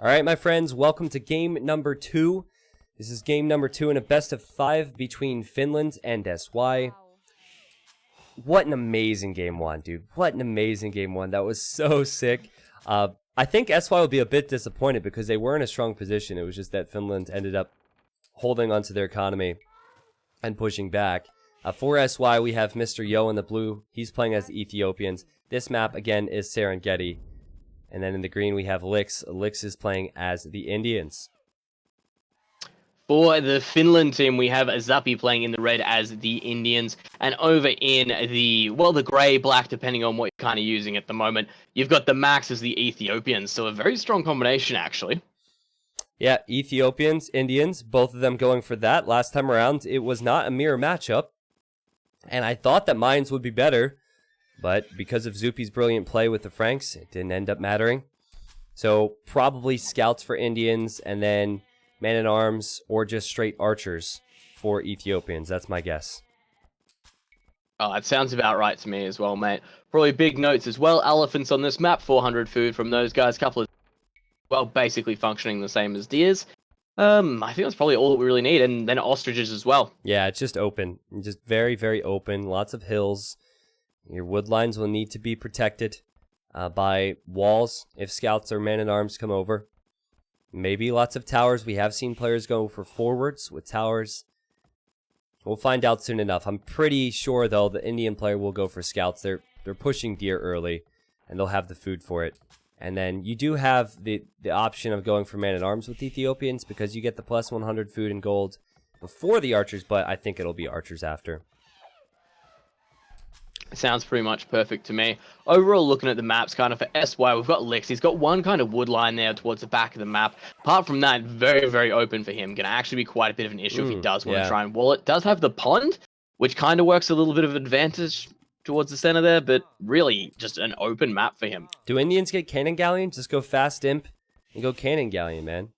All right, my friends, welcome to game number 2. This is game number 2 in a best of 5 between Finland and SY. What an amazing game 1, dude. What an amazing game 1. That was so sick. I think SY will be a bit disappointed because they were in a strong position. It was just that Finland ended up holding onto their economy and pushing back. For SY, we have Mr. Yo in the blue. He's playing as the Ethiopians. This map, again, is Serengeti. And then in the green, we have Lix. Lix is playing as the Indians. For the Finland team, we have Zapi playing in the red as the Indians. And over in the, well, the grey, black, depending on what you're kind of using at the moment, you've got the Max as the Ethiopians. So a very strong combination, actually. Yeah, Ethiopians, Indians, both of them going for that. Last time around, it was not a mirror matchup. And I thought that mines would be better. But because of Zupi's brilliant play with the Franks, it didn't end up mattering. So probably scouts for Indians and then man-at-arms or just straight archers for Ethiopians. That's my guess. Oh, that sounds about right to me as well, mate. Probably big notes as well. Elephants on this map, 400 food from those guys. Couple of, well, basically functioning the same as deers. I think that's probably all that we really need. And then ostriches as well. Yeah, it's just open. Just very, very open. Lots of hills. Your wood lines will need to be protected by walls if scouts or man-at-arms come over. Maybe lots of towers. We have seen players go for forwards with towers. We'll find out soon enough. I'm pretty sure, though, the Indian player will go for scouts. They're pushing deer early, and they'll have the food for it. And then you do have the option of going for man-at-arms with Ethiopians because you get the plus 100 food and gold before the archers, but I think it'll be archers after. Sounds pretty much perfect to me. Overall, looking at the maps, kind of for SY, we've got Lix. He's got one kind of wood line there towards the back of the map. Apart from that, very, very open for him. Going to actually be quite a bit of an issue if he does want to try and wall it. Does have the pond, which kind of works a little bit of advantage towards the center there, but really just an open map for him. Do Indians get cannon galleon? Just go fast imp and go cannon galleon, man.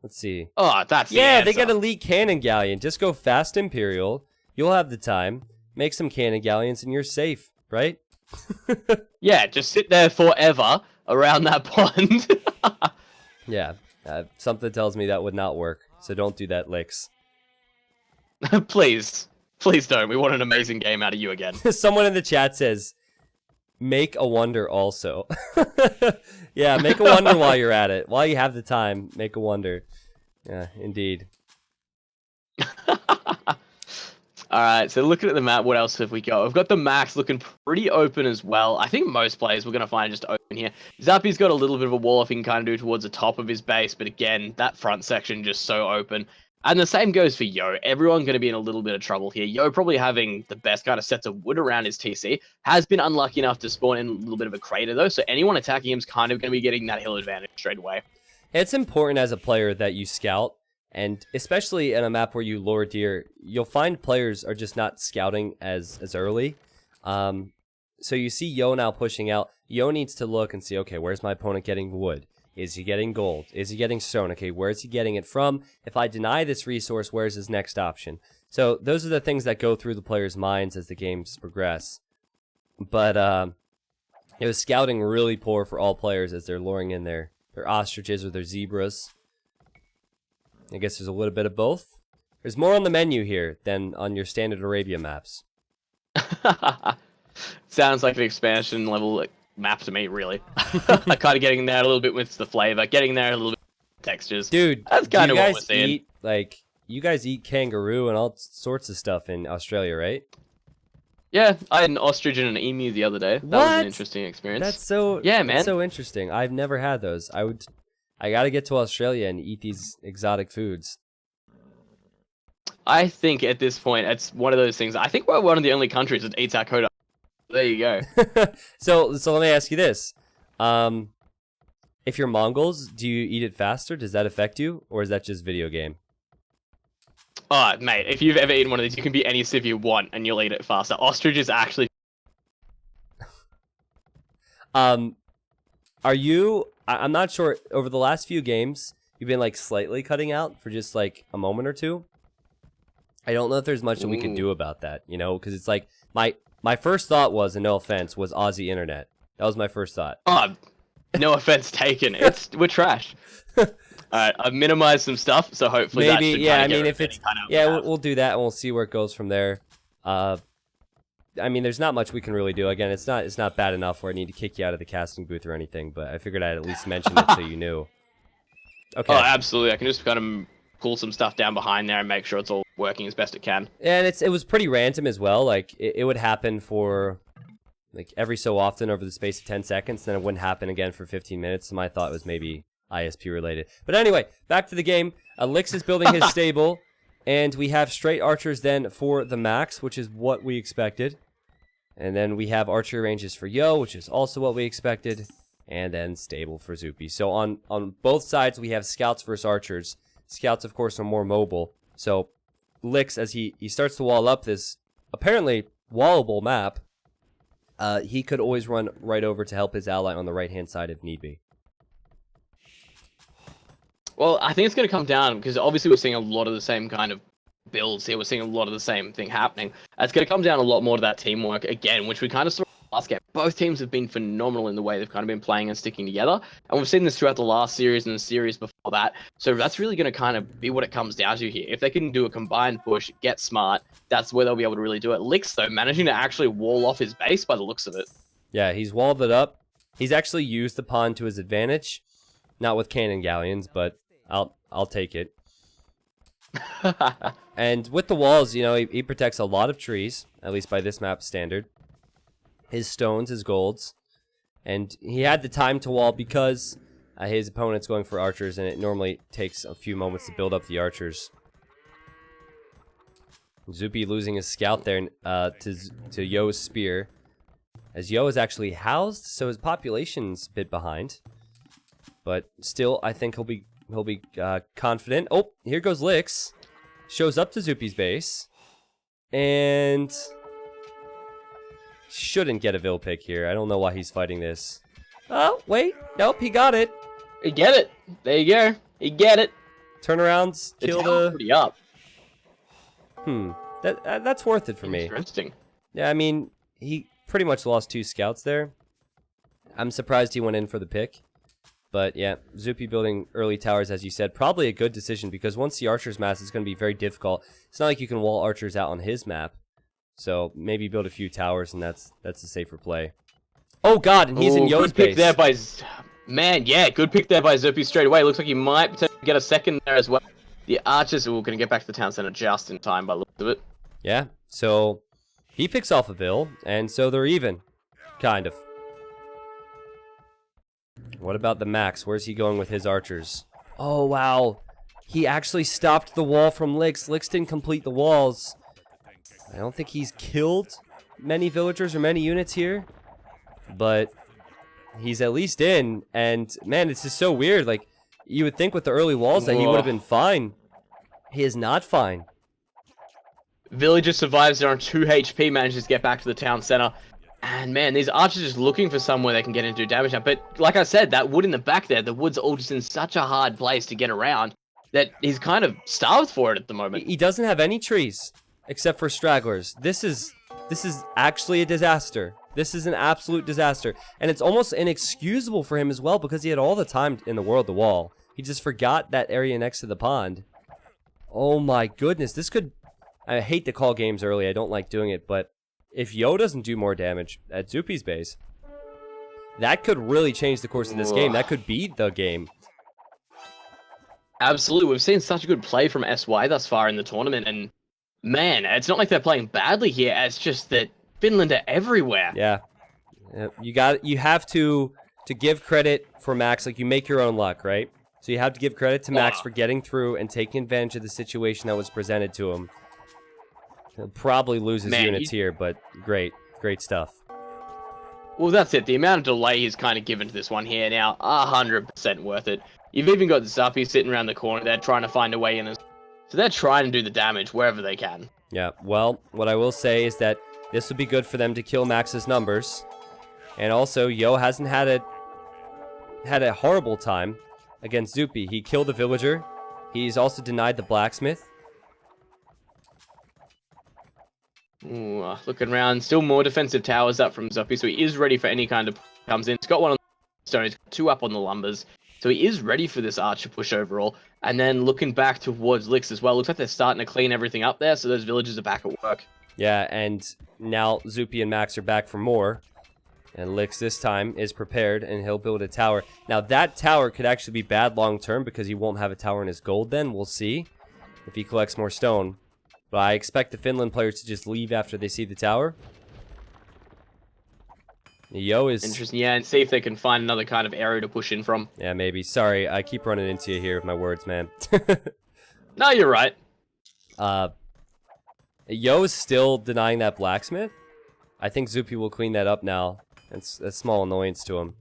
Let's see. Oh, that's the yeah, answer. they got elite cannon galleon. Just go fast imperial. You'll have the time. Make some cannon galleons and you're safe, right? Yeah, just sit there forever around that pond. Yeah, something tells me that would not work. So don't do that, Lix. Please. Please don't. We want an amazing game out of you again. Someone in the chat says, make a wonder also. Yeah, make a wonder while you're at it. While you have the time, make a wonder. Yeah, indeed. Alright, so looking at the map, what else have we got? We've got the Max looking pretty open as well. I think most players we're going to find just open here. Zapi's got a little bit of a wall if he can kind of do towards the top of his base, but again, that front section just so open. And the same goes for Yo. Everyone's going to be in a little bit of trouble here. Yo probably having the best kind of sets of wood around his TC. Has been unlucky enough to spawn in a little bit of a crater though, so anyone attacking him is kind of going to be getting that hill advantage straight away. It's important as a player that you scout. And especially in a map where you lure deer, you'll find players are just not scouting as early. So you see Yo now pushing out. Yo needs to look and see, okay, where's my opponent getting wood? Is he getting gold? Is he getting stone? Okay, where's he getting it from? If I deny this resource, where's his next option? So those are the things that go through the players' minds as the games progress. But it was scouting really poor for all players as they're luring in their ostriches or their zebras. I guess there's a little bit of both. There's more on the menu here than on your standard Arabia maps. Sounds like an expansion level map to me, really. I'm kind of getting there a little bit with the flavor, getting there a little bit with textures. Dude, that's kind of what we're seeing. You guys eat kangaroo and all sorts of stuff in Australia, right? Yeah, I had an ostrich and an emu the other day. That was an interesting experience. That's so man. That's so interesting. I've never had those. I gotta get to Australia and eat these exotic foods. I think at this point, it's one of those things. I think we're one of the only countries that eats our quota. There you go. So let me ask you this. If you're Mongols, do you eat it faster? Does that affect you? Or is that just video game? Oh, mate, if you've ever eaten one of these, you can be any civ you want and you'll eat it faster. Ostrich is actually... Are you... I'm not sure, over the last few games, you've been like slightly cutting out for just like a moment or two. I don't know if there's much that we can do about that, you know, because it's like my first thought was, and no offense, was Aussie internet. That was my first thought. Oh, no offense taken. We're trash. All right, I've minimized some stuff, so hopefully that Maybe, should yeah. I kinda get mean, rid if of it's any kind of yeah, map. we'll do that and we'll see where it goes from there. I mean, there's not much we can really do. Again, it's not bad enough where I need to kick you out of the casting booth or anything. But I figured I'd at least mention it so you knew. Okay. Oh, absolutely. I can just kind of pull some stuff down behind there and make sure it's all working as best it can. And it was pretty random as well. Like it would happen for like every so often over the space of 10 seconds, then it wouldn't happen again for 15 minutes. So my thought was maybe ISP related. But anyway, back to the game. Lix is building his stable, and we have straight archers then for the max, which is what we expected. And then we have archery ranges for Yo, which is also what we expected. And then stable for Zupi. So on both sides, we have scouts versus archers. Scouts, of course, are more mobile. So Lix, as he starts to wall up this apparently wallable map, he could always run right over to help his ally on the right-hand side if need be. Well, I think it's going to come down, because obviously we're seeing a lot of the same kind of builds here. We're seeing a lot of the same thing happening. It's going to come down a lot more to that teamwork again, which we kind of saw last game. Both teams have been phenomenal in the way they've kind of been playing and sticking together. And we've seen this throughout the last series and the series before that. So that's really going to kind of be what it comes down to here. If they can do a combined push, get smart, that's where they'll be able to really do it. Lix, though, managing to actually wall off his base by the looks of it. Yeah, he's walled it up. He's actually used the pond to his advantage. Not with cannon galleons, but I'll take it. And with the walls, you know, he protects a lot of trees, at least by this map standard. His stones, his golds. And he had the time to wall because his opponent's going for archers, and it normally takes a few moments to build up the archers. Zupi losing his scout there to Yo's spear. As Yo is actually housed, so his population's a bit behind. But still, I think he'll be confident. Oh, here goes Lix. Shows up to Zupi's base. And shouldn't get a Vil pick here. I don't know why he's fighting this. Oh, wait. Nope, he got it. He get it. There you go. He get it. Turnarounds, kill the... pretty up. That's worth it for me. Interesting. Yeah, I mean, he pretty much lost 2 scouts there. I'm surprised he went in for the pick. But yeah, Zupi building early towers, as you said, probably a good decision, because once the archer's mass is going to be very difficult. It's not like you can wall archers out on his map. So maybe build a few towers, and that's a safer play. Oh god, and he's in Yo's good pick base. there by... Man, yeah, good pick there by Zupi straight away. Looks like he might potentially get a second there as well. The archers are going to get back to the town center just in time by the looks of it. Yeah, so he picks off a Vil, and so they're even. Kind of. What about the Max? Where's he going with his archers? Oh, wow. He actually stopped the wall from Lix. Lix didn't complete the walls. I don't think he's killed many villagers or many units here. But he's at least in. And, man, it's just so weird. Like, you would think with the early walls that he would have been fine. He is not fine. Villager survives there on 2 HP, manages to get back to the town center. And, man, these archers are just looking for somewhere they can get into damage now. But, like I said, that wood in the back there, the wood's all just in such a hard place to get around that he's kind of starved for it at the moment. He doesn't have any trees except for stragglers. This is actually a disaster. This is an absolute disaster. And it's almost inexcusable for him as well, because he had all the time in the world to wall. He just forgot that area next to the pond. Oh my goodness. This could... I hate to call games early. I don't like doing it, but if Yo doesn't do more damage at Zupi's base, that could really change the course of this game. That could be the game. Absolutely. We've seen such a good play from SY thus far in the tournament, and man, it's not like they're playing badly here. It's just that Finland are everywhere. Yeah. You have to give credit for Max. Like, you make your own luck, right? So you have to give credit to Max for getting through and taking advantage of the situation that was presented to him. He'll probably lose his units here, but great stuff. Well, that's it. The amount of delay he's kind of given to this one here now, 100% worth it. You've even got Zuppy sitting around the corner there trying to find a way in. So they're trying to do the damage wherever they can. Yeah, well, what I will say is that this would be good for them to kill Max's numbers. And also, Yo hasn't had a horrible time against Zupi. He killed the villager. He's also denied the blacksmith. Ooh, looking around, still more defensive towers up from Zuppy, so he is ready for any kind of comes in. He's got one on the stone, he's got 2 up on the lumbers. So he is ready for this archer push overall. And then looking back towards Lix as well, looks like they're starting to clean everything up there, so those villagers are back at work. Yeah, and now Zupi and Max are back for more. And Lix this time is prepared, and he'll build a tower. Now, that tower could actually be bad long-term because he won't have a tower in his gold then. We'll see if he collects more stone. But I expect the Finland players to just leave after they see the tower. Yo is... Interesting, yeah, and see if they can find another kind of area to push in from. Yeah, maybe. Sorry, I keep running into you here with my words, man. No, you're right. Yo is still denying that blacksmith. I think Zupi will clean that up now. It's a small annoyance to him.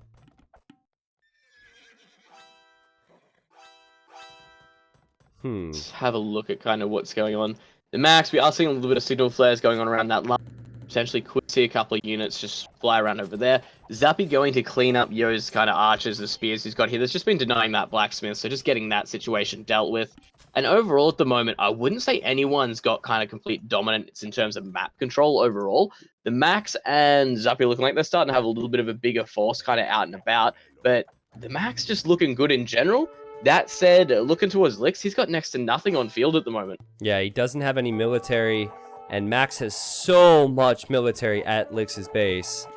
Let's have a look at kind of what's going on. The Max, we are seeing a little bit of signal flares going on around that line. Potentially could see a couple of units just fly around over there. Zappy going to clean up Yo's kind of archers, the spears he's got here. That's just been denying that blacksmith, so just getting that situation dealt with. And overall, at the moment, I wouldn't say anyone's got kind of complete dominance in terms of map control overall. The Max and Zappy looking like they're starting to have a little bit of a bigger force kind of out and about, but the Max just looking good in general. That said, looking towards Lix, he's got next to nothing on field at the moment. Yeah, he doesn't have any military, and Max has so much military at Lix's base.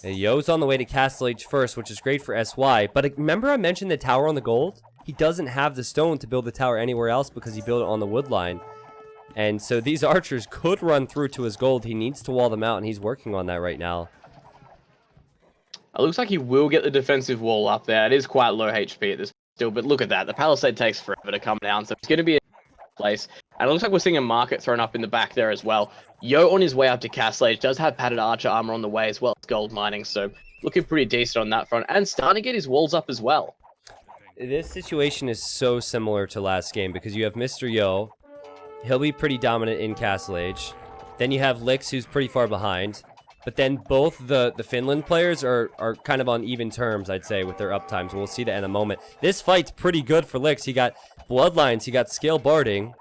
And Yo's on the way to Castle H first, which is great for SY, but remember I mentioned the tower on the gold? He doesn't have the stone to build the tower anywhere else because he built it on the wood line. And so these archers could run through to his gold. He needs to wall them out, and he's working on that right now. It looks like he will get the defensive wall up there. It is quite low HP at this still, but look at that. The palisade takes forever to come down, so it's going to be a place. And it looks like we're seeing a market thrown up in the back there as well. Yo, on his way up to Castle Age, does have padded archer armor on the way as well as gold mining, so looking pretty decent on that front. And starting to get his walls up as well. This situation is so similar to last game because you have Mr. Yo. He'll be pretty dominant in Castle Age. Then you have Lix, who's pretty far behind. But then both the Finland players are kind of on even terms, I'd say, with their uptimes. We'll see that in a moment. This fight's pretty good for Lix. He got bloodlines. He got scale barding.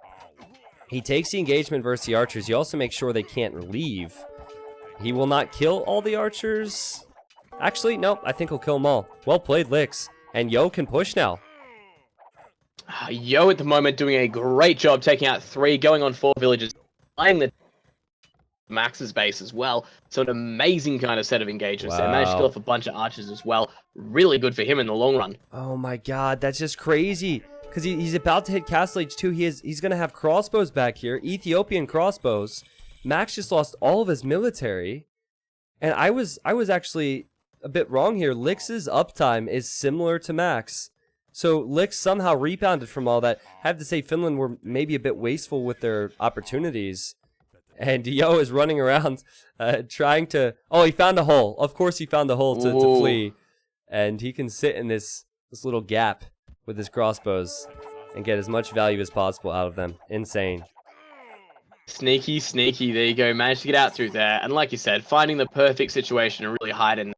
He takes the engagement versus the archers. He also makes sure they can't leave. He will not kill all the archers. Actually, nope. I think he'll kill them all. Well played, Lix. And Yo can push now. Yo at the moment doing a great job taking out 3, going on 4 villages, flying the Max's base as well. So an amazing kind of set of engagements. Wow. They managed to kill off a bunch of archers as well. Really good for him in the long run. Oh my god, that's just crazy. Because he's about to hit Castle Age 2. He's going to have crossbows back here. Ethiopian crossbows. Max just lost all of his military. And I was actually a bit wrong here. Lix's uptime is similar to Max. So Lix somehow rebounded from all that. I have to say Finland were maybe a bit wasteful with their opportunities. And Yo is running around trying to... Oh, he found a hole. Of course he found a hole to flee. And he can sit in this little gap with his crossbows and get as much value as possible out of them. Insane. Sneaky, sneaky. There you go. Managed to get out through there. And like you said, finding the perfect situation and really hide in.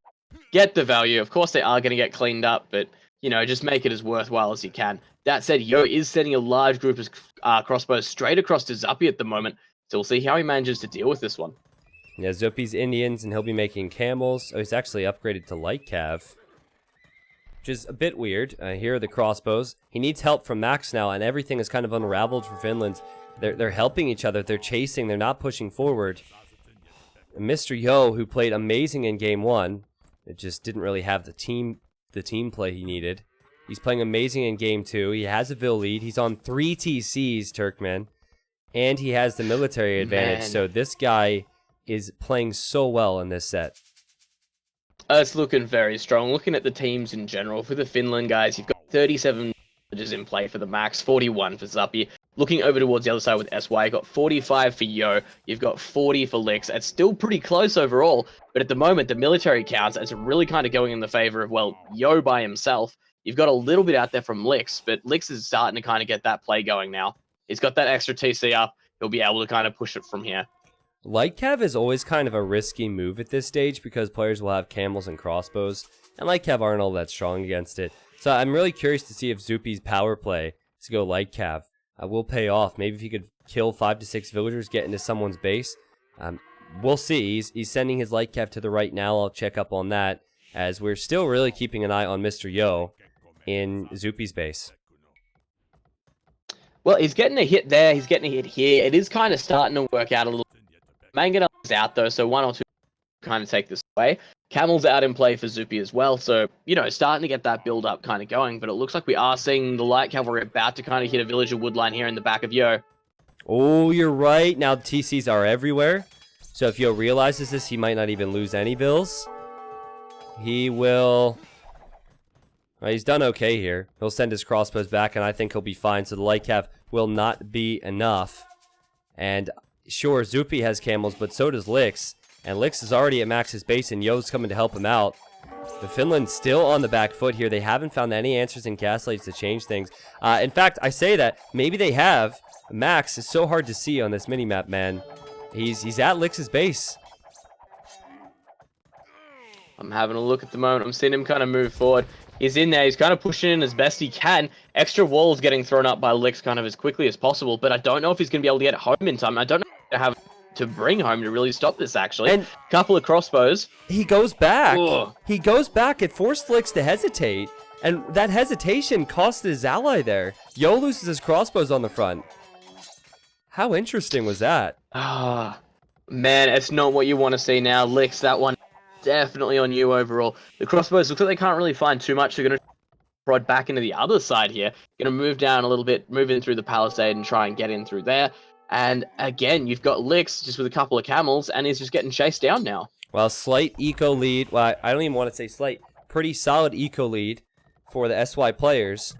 Get the value. Of course, they are going to get cleaned up, but, you know, just make it as worthwhile as you can. That said, Yo is sending a large group of crossbows straight across to Zappy at the moment, so we'll see how he manages to deal with this one. Yeah, Zupi's Indians, and he'll be making camels. Oh, he's actually upgraded to light cav, which is a bit weird. Here are the crossbows. He needs help from Max now, and everything is kind of unraveled for Finland. They're helping each other. They're chasing. They're not pushing forward. And Mr. Yo, who played amazing in Game 1, it just didn't really have the team play he needed. He's playing amazing in Game 2. He has a Vil lead. He's on 3 TCs, Turkmen. And he has the military advantage. Man. So this guy is playing so well in this set. It's looking very strong. Looking at the teams in general, for the Finland guys, you've got 37 villages in play for the Max, 41 for Zappy. Looking over towards the other side with SY, you've got 45 for Yo, you've got 40 for Lix. It's still pretty close overall, but at the moment, the military counts, it's really kind of going in the favor of, well, Yo by himself. You've got a little bit out there from Lix, but Lix is starting to kind of get that play going now. He's got that extra TC up. He'll be able to kind of push it from here. Light cav is always kind of a risky move at this stage because players will have camels and crossbows, and light cav aren't all that strong against it. So I'm really curious to see if Zupi's power play to go light cav will pay off. Maybe if he could kill 5 to 6 villagers, get into someone's base. We'll see. He's sending his light cav to the right now. I'll check up on that, as we're still really keeping an eye on Mr. Yo. in Zupi's base. Well, he's getting a hit there. He's getting a hit here. It is kind of starting to work out a little. Mangonel is out, though, so 1 or 2 kind of take this away. Camel's out in play for Zupi as well, so, you know, starting to get that build-up kind of going, but it looks like we are seeing the light cavalry about to kind of hit a villager woodline here in the back of Yo. Oh, you're right. Now TCs are everywhere, so if Yo realizes this, he might not even lose any bills. He will... Well, he's done okay here. He'll send his crossbows back, and I think he'll be fine, so the light cav will not be enough. And sure, Zupi has camels, but so does Lix. And Lix is already at Max's base, and Yo's coming to help him out. But Finland's still on the back foot here. They haven't found any answers in Gaslights to change things. In fact, I say that. Maybe they have. Max is so hard to see on this minimap, man. He's at Lix's base. I'm having a look at the moment. I'm seeing him kind of move forward. He's in there. He's kind of pushing in as best he can. Extra walls getting thrown up by Lix kind of as quickly as possible, but I don't know if he's going to be able to get home in time. I don't know if he's going to have to bring home to really stop this, actually. And couple of crossbows. He goes back. Ugh. He goes back. It forced Lix to hesitate, and that hesitation cost his ally there. Yo loses his crossbows on the front. How interesting was that? Ah, man, it's not what you want to see now. Lix, that one definitely on you overall. The crossbows looks like they can't really find too much. They're going to prod back into the other side here. Going to move down a little bit, move in through the palisade and try and get in through there. And again, you've got Lix just with a couple of camels, and he's just getting chased down now. Well, slight eco lead. Well, I don't even want to say slight. Pretty solid eco lead for the SY players.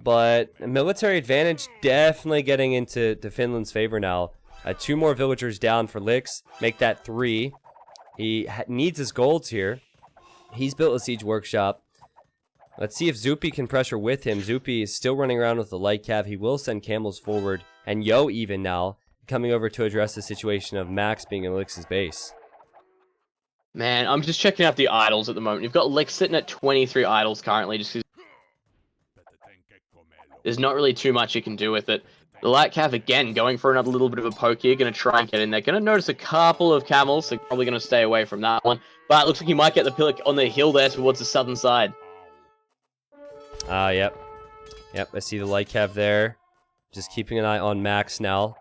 But military advantage definitely getting into Finland's favor now. 2 more villagers down for Lix. Make that 3. He needs his golds here. He's built a siege workshop. Let's see if Zupi can pressure with him. Zupi is still running around with the light cav. He will send camels forward. And Yo even now coming over to address the situation of Max being in Lix's base. Man, I'm just checking out the idols at the moment. You've got Lix sitting at 23 idols currently. Just 'cause there's not really too much you can do with it. The light cav again going for another little bit of a poke here. Going to try and get in there. Going to notice a couple of camels. So probably going to stay away from that one. But it looks like he might get the pillar on the hill there towards the southern side. Yep. Yep, I see the light cav there. Just keeping an eye on Max now.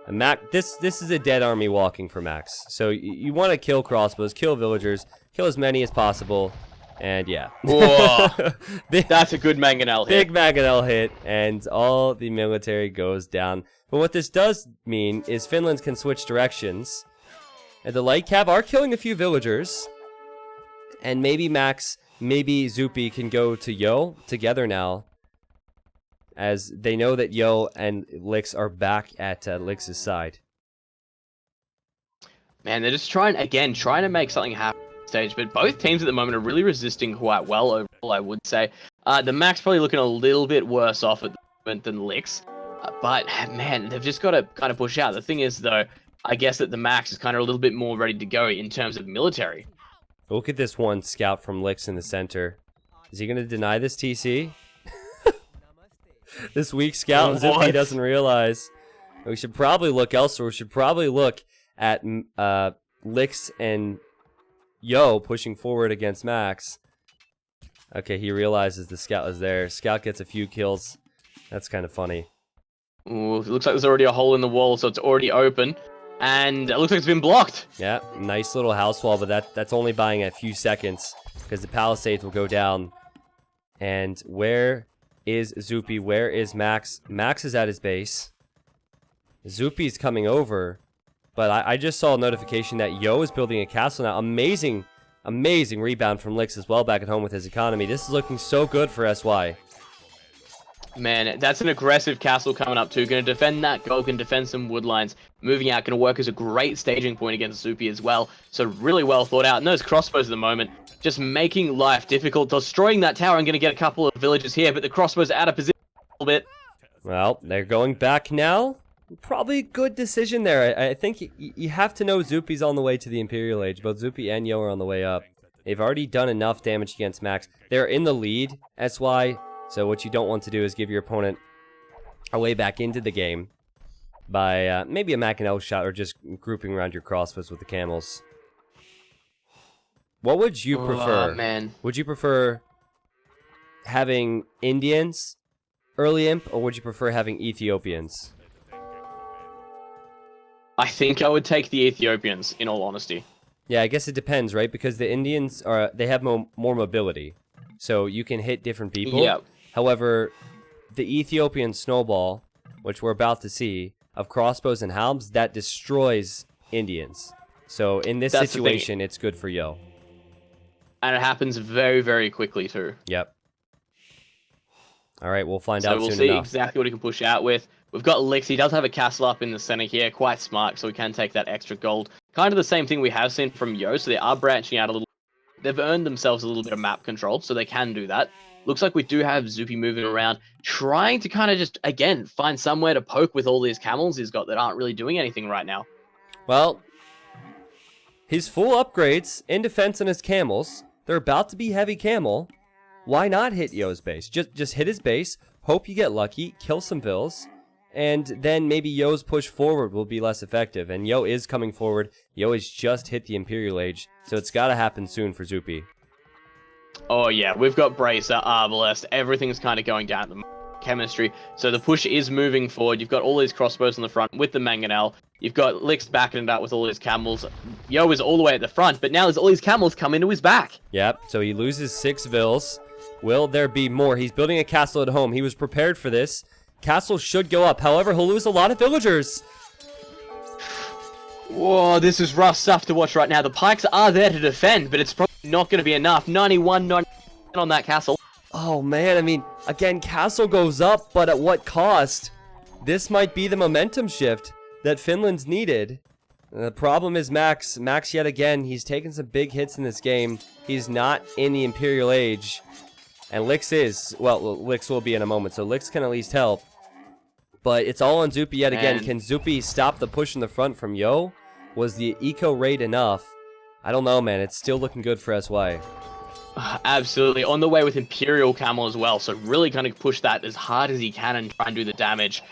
And Max, this is a dead army walking for Max. So you want to kill crossbows, kill villagers, kill as many as possible. And yeah. Whoa, that's a good mangonel hit. Big mangonel hit, and all the military goes down. But what this does mean is Finland can switch directions. And the light cav are killing a few villagers. And maybe Max, maybe Zupi can go to Yo together now. As they know that Yo and Lix are back at Lix's side. Man, they're just trying to make something happen on the stage, but both teams at the moment are really resisting quite well overall, I would say. The Max probably looking a little bit worse off at the moment than Lix, but man, they've just got to kind of push out. The thing is, though, I guess that the Max is kind of a little bit more ready to go in terms of military. Look at this one scout from Lix in the center. Is he going to deny this TC? This weak scout, as if he doesn't realize. We should probably look elsewhere. We should probably look at Lix and Yo pushing forward against Max. Okay, he realizes the scout is there. Scout gets a few kills. That's kind of funny. Ooh, it looks like there's already a hole in the wall, so it's already open. And it looks like it's been blocked. Yeah, nice little house wall, but that's only buying a few seconds because the palisades will go down. And where is Zupi? Where is Max? Max is at his base. Zupi's coming over. But I just saw a notification that Yo is building a castle now. Amazing, amazing rebound from Lix as well back at home with his economy. This is looking so good for SY. Man, that's an aggressive castle coming up too. Going to defend that goal, can defend some wood lines. Moving out, going to work as a great staging point against Zupi as well. So really well thought out. And those crossbows at the moment, just making life difficult. Destroying that tower. I'm going to get a couple of villagers here, but the crossbows are out of position a little bit. Well, they're going back now. Probably a good decision there. I think you have to know Zupi's on the way to the Imperial Age. Both Zupi and Yo are on the way up. They've already done enough damage against Max. They're in the lead, SY. So what you don't want to do is give your opponent a way back into the game by maybe a Mackinac shot or just grouping around your crossbows with the camels. What would you prefer? Man. Would you prefer having Indians early imp, or would you prefer having Ethiopians? I think I would take the Ethiopians, in all honesty. Yeah, I guess it depends, right? Because the Indians they have more mobility, so you can hit different people. Yeah. However, the Ethiopian snowball, which we're about to see, of crossbows and halberds, that destroys Indians. So in this situation, it's good for Yo. And it happens very, very quickly too. Yep. All right, we'll find out soon enough. So we'll see exactly what he can push out with. We've got Lix. He does have a castle up in the center here. Quite smart, so we can take that extra gold. Kind of the same thing we have seen from Yo, so they are branching out a little. They've earned themselves a little bit of map control, so they can do that. Looks like we do have Zupi moving around, trying to kind of just, again, find somewhere to poke with all these camels he's got that aren't really doing anything right now. Well, his full upgrades in defense and his camels, they're about to be heavy camel. Why not hit Yo's base? Just hit his base, hope you get lucky, kill some vills, and then maybe Yo's push forward will be less effective. And Yo is coming forward. Yo has just hit the Imperial Age, so it's got to happen soon for Zupi. Oh yeah, we've got Bracer, Arbalest, everything's kind of going down at the chemistry. So the push is moving forward. You've got all these crossbows on the front with the Mangonel. You've got Lix backing it up with all his camels. Yo is all the way at the front, but now there's all these camels come into his back. Yep, so he loses 6 vills. Will there be more? He's building a castle at home. He was prepared for this. Castle should go up. However, he'll lose a lot of villagers. Whoa, this is rough stuff to watch right now. The pikes are there to defend, but it's probably not going to be enough. 91 on that castle. Oh, man. I mean, again, castle goes up, but at what cost? This might be the momentum shift that Finland's needed. The problem is Max. Max, yet again, he's taken some big hits in this game. He's not in the Imperial Age. And Lix is. Well, Lix will be in a moment, so Lix can at least help. But it's all on Zupi yet again. Can Zupi stop the push in the front from Yo? Was the eco rate enough? I don't know, man. It's still looking good for SY. Absolutely. On the way with Imperial Camel as well. So really kind of push that as hard as he can and try and do the damage.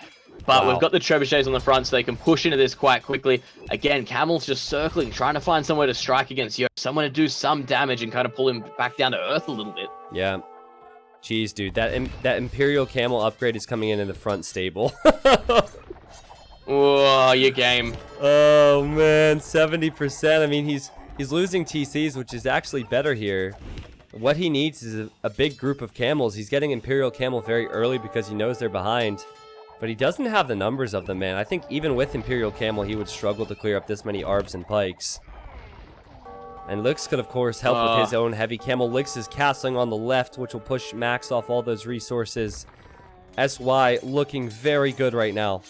But we've got the trebuchets on the front, so they can push into this quite quickly. Again, Camel's just circling, trying to find somewhere to strike against Yo. Someone to do some damage and kind of pull him back down to earth a little bit. Yeah. Jeez, dude. That Imperial Camel upgrade is coming in the front stable. Oh, your game. Oh, man. 70%. I mean, he's losing TCs, which is actually better here. What he needs is a big group of camels. He's getting Imperial Camel very early because he knows they're behind. But he doesn't have the numbers of them, man. I think even with Imperial Camel, he would struggle to clear up this many Arbs and Pikes. And Lix could, of course, help with his own heavy camel. Lix is castling on the left, which will push Max off all those resources. SY looking very good right now.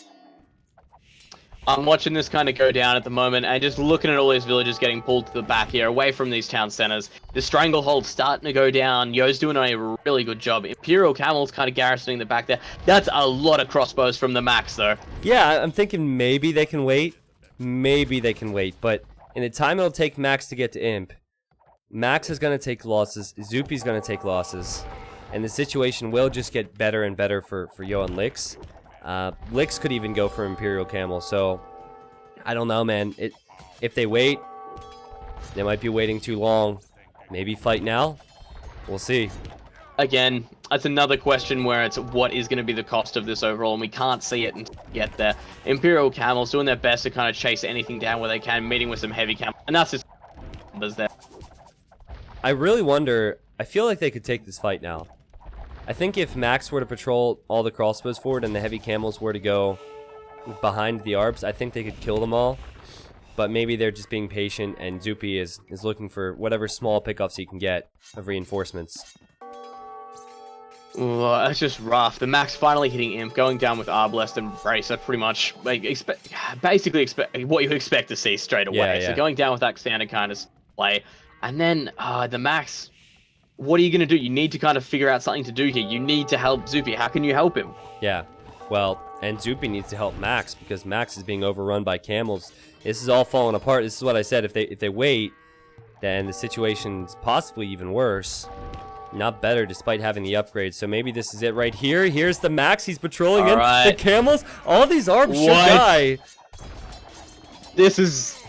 I'm watching this kind of go down at the moment and just looking at all these villagers getting pulled to the back here, away from these town centers. The stranglehold's starting to go down. Yo's doing a really good job. Imperial Camel's kind of garrisoning the back there. That's a lot of crossbows from the Max, though. Yeah, I'm thinking maybe they can wait. Maybe they can wait, but in the time it'll take Max to get to Imp, Max is going to take losses, Zupi's going to take losses, and the situation will just get better and better for Yo and Lix. Lix could even go for Imperial Camel, so I don't know, man. If they wait, they might be waiting too long. Maybe fight now? We'll see. Again, that's another question where it's what is going to be the cost of this overall, and we can't see it until we get there. Imperial Camels doing their best to kind of chase anything down where they can, meeting with some heavy camels, and that's just numbers there. I really wonder, I feel like they could take this fight now. I think if Max were to patrol all the crossbows forward and the heavy camels were to go behind the Arbs, I think they could kill them all. But maybe they're just being patient, and Zupi is looking for whatever small pickups he can get of reinforcements. Ooh, that's just rough. The Max finally hitting Imp, going down with Arbalest and Bracer, pretty much basically expect what you expect to see straight away. Yeah. So going down with that standard kind of play. And then the Max, what are you going to do? You need to kind of figure out something to do here. You need to help Zupi. How can you help him? Yeah, well, and Zupi needs to help Max because Max is being overrun by camels. This is all falling apart. This is what I said. If they wait, then the situation's possibly even worse. Not better despite having the upgrade. So maybe this is it right here. Here's the Max. He's patrolling in. The camels. All these Arbs should die. This is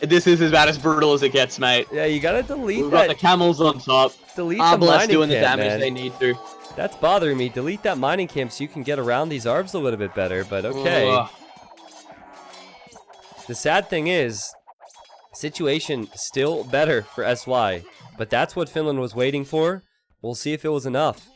about as brutal as it gets, mate. Yeah, you gotta delete We've got the camels on top. Delete the mining doing the camp, damage man. they need to. That's bothering me. Delete that mining camp so you can get around these arbs a little bit better, but okay. Ugh. The sad thing is, situation still better for SY, but that's what Finland was waiting for. We'll see if it was enough.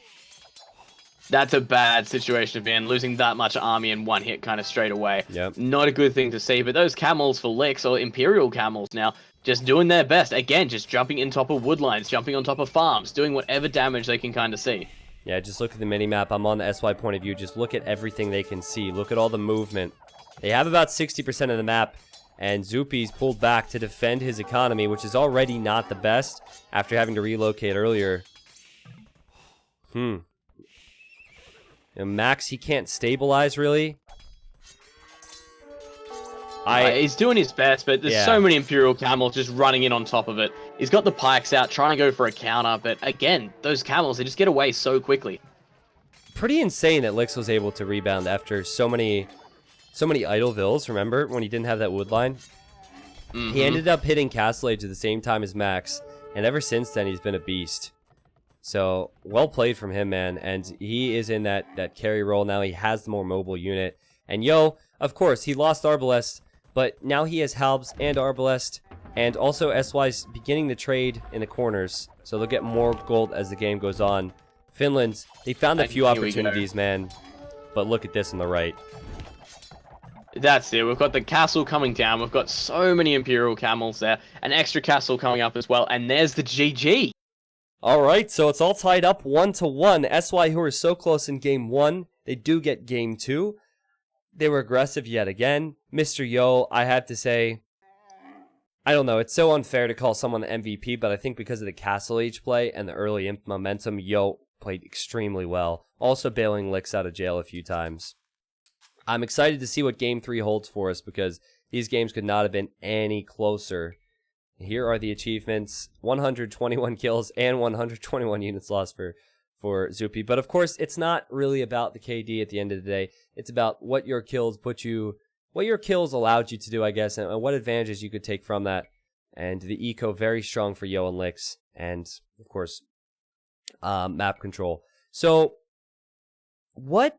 That's a bad situation to be in, losing that much army in one hit kind of straight away. Yep. Not a good thing to see, but those camels for Licks, or Imperial camels now, just doing their best. Again, just jumping in top of wood lines, jumping on top of farms, doing whatever damage they can kind of see. Yeah, just look at the mini-map. I'm on the SY point of view. Just look at everything they can see. Look at all the movement. They have about 60% of the map, and Zupi's pulled back to defend his economy, which is already not the best after having to relocate earlier. Max, he can't stabilize, really. He's doing his best, but there's so many Imperial camels just running in on top of it. He's got the pikes out, trying to go for a counter, but again, those camels, they just get away so quickly. Pretty insane that Lix was able to rebound after so many idle vills, remember? When he didn't have that wood line? He ended up hitting Castle Age at the same time as Max, and ever since then, he's been a beast. So, well played from him, man. And he is in that carry role now. He has the more mobile unit. And Yo, of course, he lost Arbalest, but now he has Halbs and Arbalest. And also SY's beginning to trade in the corners. So they'll get more gold as the game goes on. Finland, they found a few opportunities, man. But look at this on the right. That's it. We've got the castle coming down. We've got so many Imperial camels there. An extra castle coming up as well. And there's the GG. Alright, so it's all tied up 1-1. SY, who were so close in game 1, they do get game 2. They were aggressive yet again. Mr. Yo, I have to say, I don't know, it's so unfair to call someone the MVP, but I think because of the Castle Age play and the early imp momentum, Yo played extremely well. Also bailing Licks out of jail a few times. I'm excited to see what game 3 holds for us because these games could not have been any closer. Here are the achievements, 121 kills and 121 units lost for Zupi. But of course, it's not really about the KD at the end of the day. It's about what your kills allowed you to do, I guess, and what advantages you could take from that. And the eco very strong for Yo and Licks, and of course, map control. So, what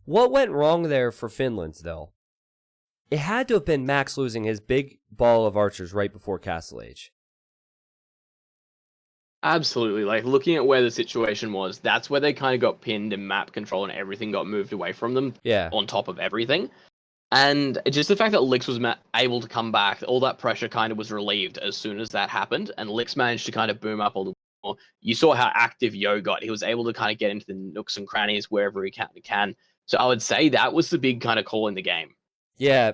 went wrong there for Finland, though? It had to have been Max losing his big ball of archers right before Castle Age. Absolutely. Like, looking at where the situation was, that's where they kind of got pinned in map control and everything got moved away from them. Yeah. On top of everything. And just the fact that Lix was able to come back, all that pressure kind of was relieved as soon as that happened. And Lix managed to kind of boom up all the more. You saw how active Yo got. He was able to kind of get into the nooks and crannies wherever he can. So I would say that was the big kind of call in the game. Yeah,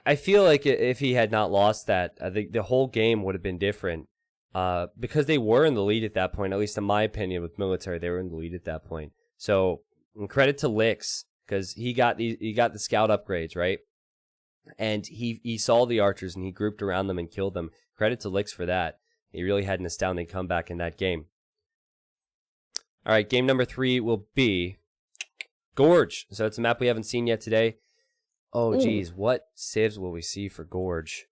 I feel like if he had not lost that, the whole game would have been different. Because they were in the lead at that point, at least in my opinion, with military, they were in the lead at that point. So credit to Lix, because he got the scout upgrades, right? And he saw the archers and he grouped around them and killed them. Credit to Lix for that. He really had an astounding comeback in that game. All right, game number 3 will be Gorge. So it's a map we haven't seen yet today. Oh, geez, what civs will we see for Gorge?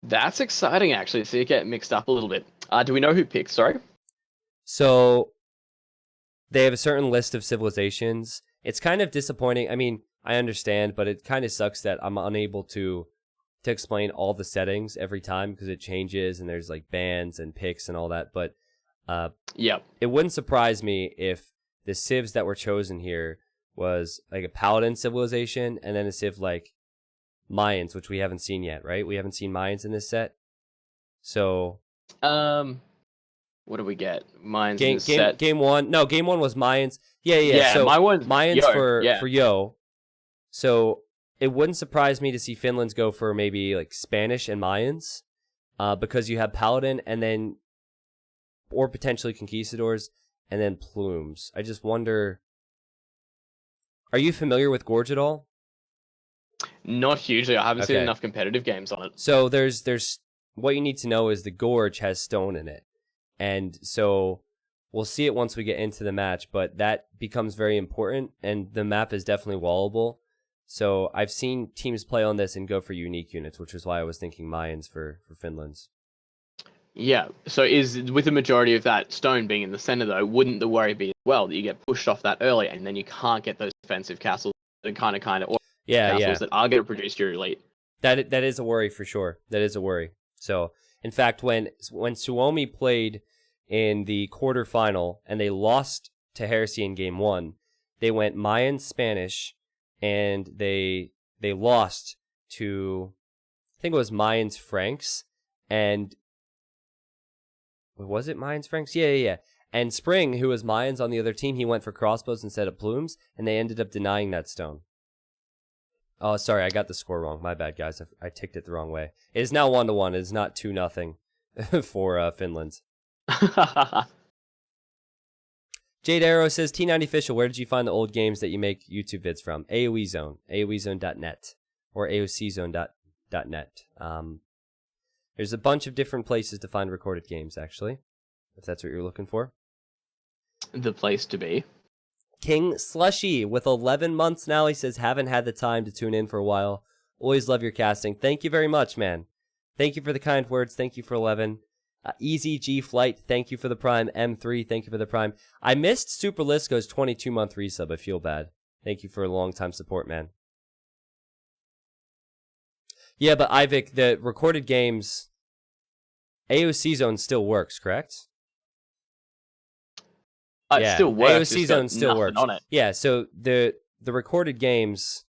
That's exciting, actually. See it get mixed up a little bit. Do we know who picked? Sorry. So they have a certain list of civilizations. It's kind of disappointing. I mean, I understand, but it kind of sucks that I'm unable to explain all the settings every time because it changes and there's like bans and picks and all that. But it wouldn't surprise me if the civs that were chosen here was like a paladin civilization and then a civ like Mayans, which we haven't seen yet, right? We haven't seen Mayans in this set. So what do we get? Mayans in this set. Game 1. No, game 1 was Mayans. Yeah. So Mayans for Yo. So it wouldn't surprise me to see Finland's go for maybe like Spanish and Mayans, because you have paladin and then, or potentially conquistadors and then plumes. I just wonder. Are you familiar with Gorge at all? Not hugely. I haven't seen enough competitive games on it. So there's what you need to know is the Gorge has stone in it. And so we'll see it once we get into the match, but that becomes very important and the map is definitely wallable. So I've seen teams play on this and go for unique units, which is why I was thinking Mayans for Finland's. Yeah. So is with the majority of that stone being in the center, though, wouldn't the worry be as well that you get pushed off that early, and then you can't get those defensive castles, the kind of, or Yeah, castles yeah. that are going to produce your elite? That is a worry for sure. That is a worry. So, in fact, when Suomi played in the quarterfinal and they lost to Heresy in game 1, they went Mayan Spanish, and they lost to, I think it was Mayans Franks, and was it Mayans Franks? Yeah. And Spring, who was Mayans on the other team, he went for crossbows instead of plumes, and they ended up denying that stone. Oh, sorry, I got the score wrong. My bad, guys. I ticked it the wrong way. It is now 1-1. It is not 2-0 for Finland. Jade Arrow says, T90 Official, where did you find the old games that you make YouTube vids from? AoE Zone, AoEzone.net, or AOCZone.net. There's a bunch of different places to find recorded games, actually, if that's what you're looking for. The place to be. King Slushy with 11 months now. He says, haven't had the time to tune in for a while. Always love your casting. Thank you very much, man. Thank you for the kind words. Thank you for 11. Easy G Flight, thank you for the Prime. M3, thank you for the Prime. I missed Super Lisco's 22-month resub. I feel bad. Thank you for a long-time support, man. Yeah, but Ivik, the recorded games, AOC Zone still works, correct? It still works. AOC Zone still works. On it. Yeah, so the recorded games,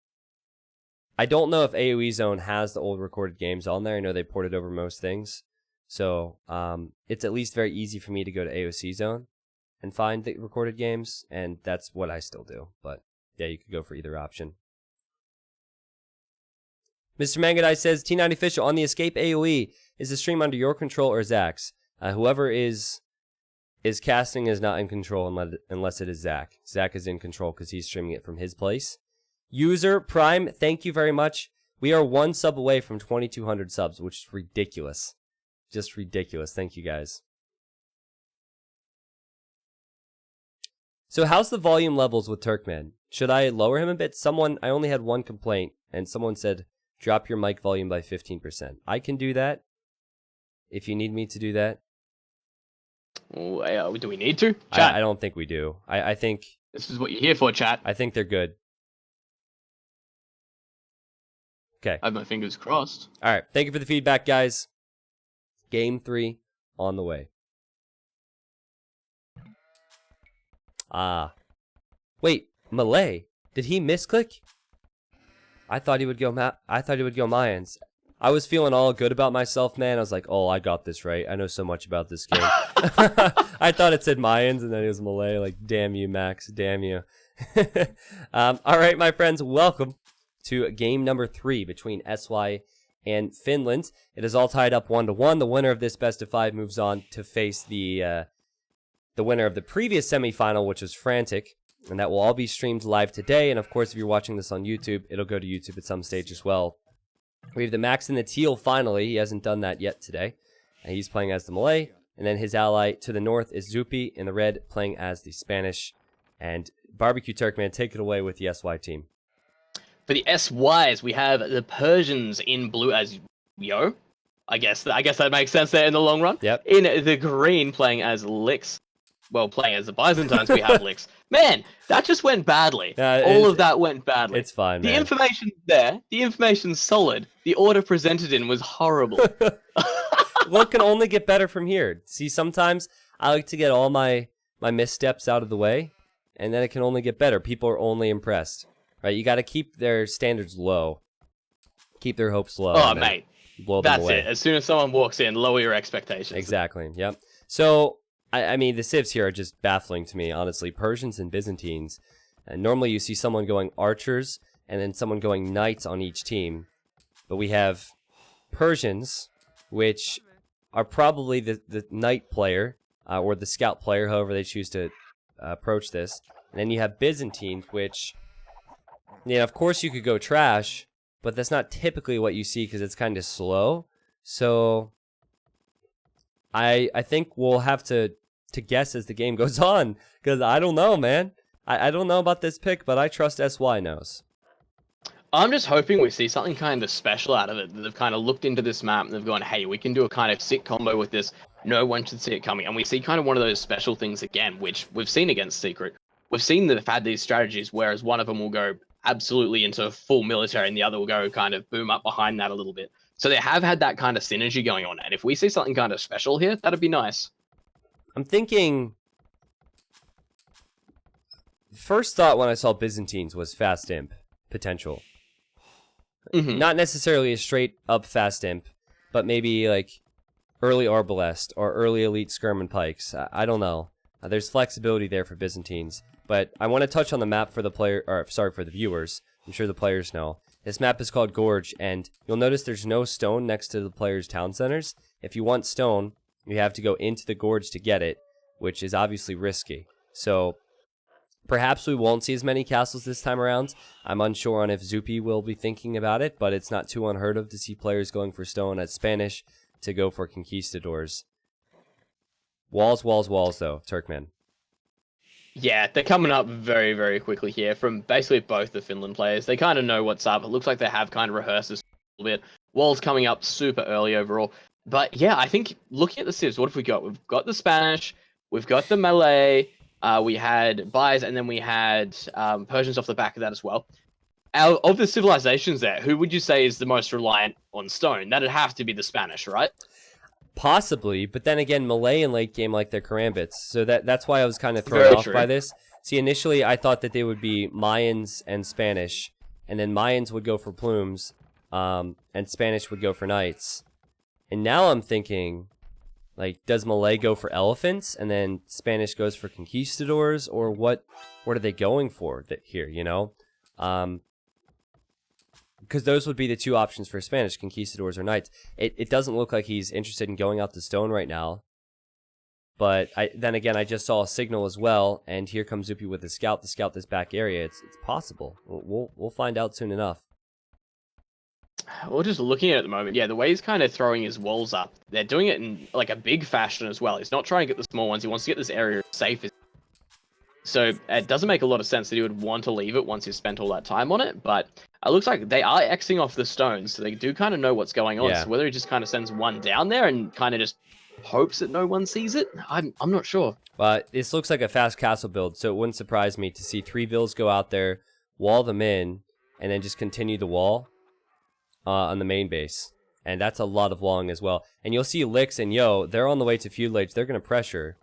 I don't know if AoE Zone has the old recorded games on there. I know they ported over most things. So it's at least very easy for me to go to AOC Zone and find the recorded games, and that's what I still do. But yeah, you could go for either option. Mr. Mangadai says, T90 Official, on the Escape AoE, is the stream under your control or Zach's? Whoever is casting is not in control unless it is Zach. Zach is in control because he's streaming it from his place. User Prime, thank you very much. We are 1 sub away from 2,200 subs, which is ridiculous. Just ridiculous. Thank you, guys. So how's the volume levels with Turkman? Should I lower him a bit? I only had one complaint, and someone said, drop your mic volume by 15%. I can do that if you need me to do that. Do we need to? Chat. I don't think we do. I think... This is what you're here for, chat. I think they're good. Okay. I have my fingers crossed. All right. Thank you for the feedback, guys. Game 3 on the way. Wait, Malay. Did he misclick? I thought he would go Mayans. I was feeling all good about myself, man. I was like, oh, I got this right. I know so much about this game. I thought it said Mayans, and then it was Malay. Like, damn you, Max. Damn you. All right, my friends, welcome to game number 3 between SY and Finland. It is all tied up 1-1. The winner of this best of 5 moves on to face the winner of the previous semifinal, which was Frantic, and that will all be streamed live today. And of course, if you're watching this on YouTube, it'll go to YouTube at some stage as well. We have the Max in the teal finally. He hasn't done that yet today. And he's playing as the Malay. And then his ally to the north is Zupi in the red, playing as the Spanish. And Barbecue Turkman, take it away with the SY team. For the SYs, we have the Persians in blue as Yo. I guess that makes sense there in the long run. Yep. In the green, playing as Lix. Well, playing as the Byzantines, we have Lix. Man, that just went badly. All of that went badly. It's fine, man. The information's there. The information's solid. The order presented in was horrible. Well, it can only get better from here. See, sometimes I like to get all my missteps out of the way, and then it can only get better. People are only impressed. Right, you got to keep their standards low. Keep their hopes low. Oh, mate. Blow them away. That's it. As soon as someone walks in, lower your expectations. Exactly, yep. So, I mean, the civs here are just baffling to me, honestly. Persians and Byzantines. Normally you see someone going archers, and then someone going knights on each team. But we have Persians, which are probably the knight player, or the scout player, however they choose to approach this. And then you have Byzantines, which... Yeah, of course you could go trash, but that's not typically what you see because it's kind of slow. So I think we'll have to guess as the game goes on because I don't know, man. I don't know about this pick, but I trust SY knows. I'm just hoping we see something kind of special out of it. They've kind of looked into this map and they've gone, hey, we can do a kind of sick combo with this. no one should see it coming. And we see kind of one of those special things again, which we've seen against Secret. We've seen that they've had these strategies, whereas one of them will go absolutely into full military and the other will go kind of boom up behind that a little bit. So they have had that kind of synergy going on. And if we see something kind of special here, that'd be nice. I'm thinking... First thought when I saw Byzantines was fast imp potential. Not necessarily a straight up fast imp, but maybe like early arbalest or early elite skirm pikes. I don't know. There's flexibility there for Byzantines, but I want to touch on the map for the for the viewers. I'm sure the players know. This map is called Gorge, and you'll notice there's no stone next to the players' town centers. If you want stone, you have to go into the gorge to get it, which is obviously risky. So perhaps we won't see as many castles this time around. I'm unsure on if Zupi will be thinking about it, but it's not too unheard of to see players going for stone as Spanish to go for conquistadors. Walls, walls, walls, though, Turkmen. Yeah, they're coming up very, very quickly here from basically both the Finland players. They kind of know what's up. It looks like they have kind of rehearsed this a little bit. Walls coming up super early overall. But yeah, I think looking at the civs, what have we got? We've got the Spanish, we've got the Malay, we had Bais, and then we had Persians off the back of that as well. Out of the civilizations there, who would you say is the most reliant on stone? That'd have to be the Spanish, right? Possibly, but then again, Malay in late game like their karambits, so that's why I was kind of thrown off by this. See, initially I thought that they would be Mayans and Spanish, and then Mayans would go for plumes, and Spanish would go for knights. And now I'm thinking, like, does Malay go for elephants, and then Spanish goes for conquistadors, or what are they going for here, you know? Because those would be the two options for Spanish, conquistadors or knights. It doesn't look like he's interested in going out to stone right now. But then again, I just saw a signal as well, and here comes Zupi with a scout to scout this back area. It's possible. We'll find out soon enough. Well, just looking at it at the moment, yeah, the way he's kind of throwing his walls up, they're doing it in like a big fashion as well. He's not trying to get the small ones. He wants to get this area safe. So it doesn't make a lot of sense that he would want to leave it once he's spent all that time on it. But it looks like they are Xing off the stones, so they do kind of know what's going on. Yeah. So whether he just kind of sends one down there and kind of just hopes that no one sees it, I'm not sure. But this looks like a fast castle build, so it wouldn't surprise me to see 3 vills go out there, wall them in, and then just continue the wall on the main base. And that's a lot of walling as well. And you'll see Lix and Yo, they're on the way to feudal age. They're going to pressure.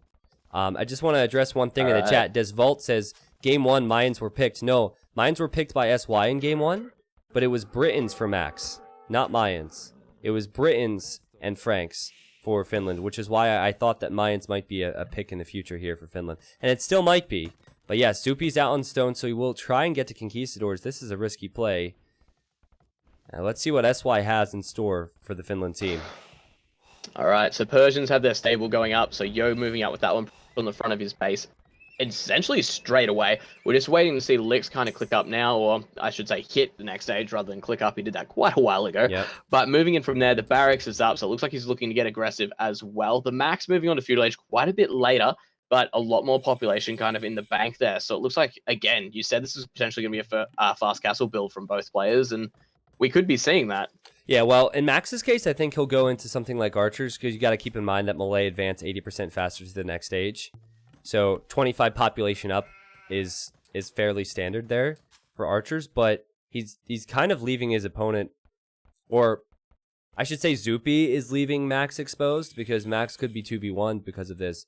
I just want to address one thing in the chat. Desvault says, Game 1, Mayans were picked. No, Mayans were picked by SY in Game 1, but it was Britons for Max, not Mayans. It was Britons and Franks for Finland, which is why I thought that Mayans might be a pick in the future here for Finland. And it still might be. But yeah, Supi's out on stone, so he will try and get to conquistadors. This is a risky play. Let's see what SY has in store for the Finland team. All right, so Persians have their stable going up, so Yo moving out with that one on the front of his base. Essentially straight away. We're just waiting to see Lix kind of click up now, or I should say hit the next stage rather than click up. He did that quite a while ago. Yep. But moving in from there, the barracks is up, so it looks like he's looking to get aggressive as well. The Max moving on to feudal age quite a bit later, but a lot more population kind of in the bank there. So it looks like, again, you said this is potentially going to be a fast castle build from both players, and we could be seeing that. Yeah, well, in Max's case, I think he'll go into something like archers, because you got to keep in mind that Malay advance 80% faster to the next stage. So 25 population up is fairly standard there for archers, but he's kind of leaving his opponent, or I should say Zupi is leaving Max exposed, because Max could be 2v1 because of this.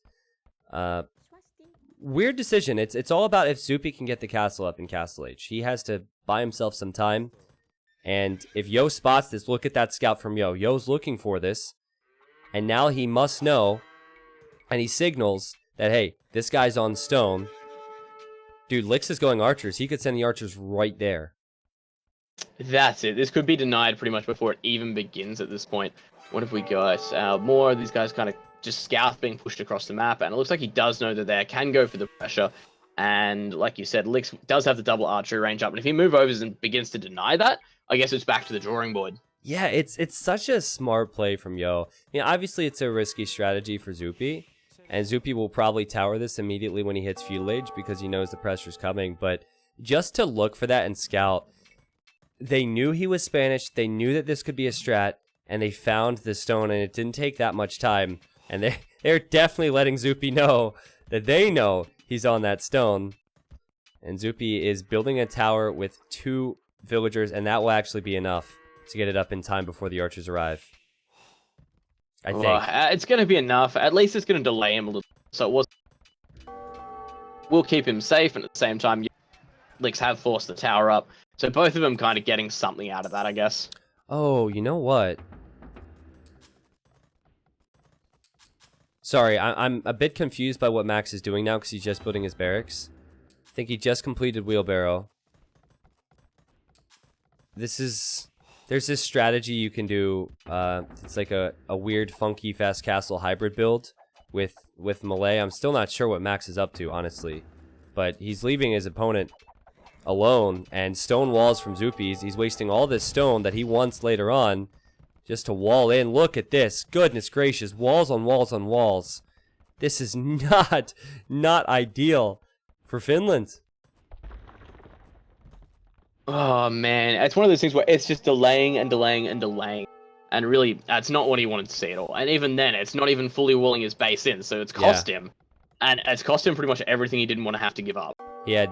Weird decision. It's all about if Zupi can get the castle up in Castle Age. He has to buy himself some time. And if Yo spots this, look at that scout from Yo. Yo's looking for this. And now he must know. And he signals that, hey, this guy's on stone. Dude, Lix is going archers. He could send the archers right there. That's it. This could be denied pretty much before it even begins at this point. What have we got? More of these guys kind of just scouts being pushed across the map. And it looks like he does know that they can go for the pressure. And like you said, Lix does have the double archery range up. And if he moves over and begins to deny that, I guess it's back to the drawing board. Yeah, it's such a smart play from Yo. Obviously it's a risky strategy for Zupi. And Zupi will probably tower this immediately when he hits feudal age because he knows the pressure's coming. But just to look for that and scout, they knew he was Spanish. They knew that this could be a strat. And they found the stone, and it didn't take that much time. And they're definitely letting Zupi know that they know he's on that stone. And Zupi is building a tower with 2 villagers, and that will actually be enough to get it up in time before the archers arrive. I think. It's going to be enough. At least it's going to delay him a little. So we'll keep him safe, and at the same time, Licks have forced the tower up. So both of them kind of getting something out of that, I guess. Oh, you know what? Sorry, I'm a bit confused by what Max is doing now because he's just building his barracks. I think he just completed wheelbarrow. There's this strategy you can do. It's like a weird, funky, fast castle hybrid build with melee. I'm still not sure what Max is up to, honestly. But he's leaving his opponent alone, and stone walls from Zupi's. He's wasting all this stone that he wants later on just to wall in. Look at this. Goodness gracious. Walls on walls on walls. This is not ideal for Finland. Oh, man. It's one of those things where it's just delaying and delaying and delaying. And really, that's not what he wanted to see at all. And even then, it's not even fully walling his base in, so it's cost him. And it's cost him pretty much everything he didn't want to have to give up. He had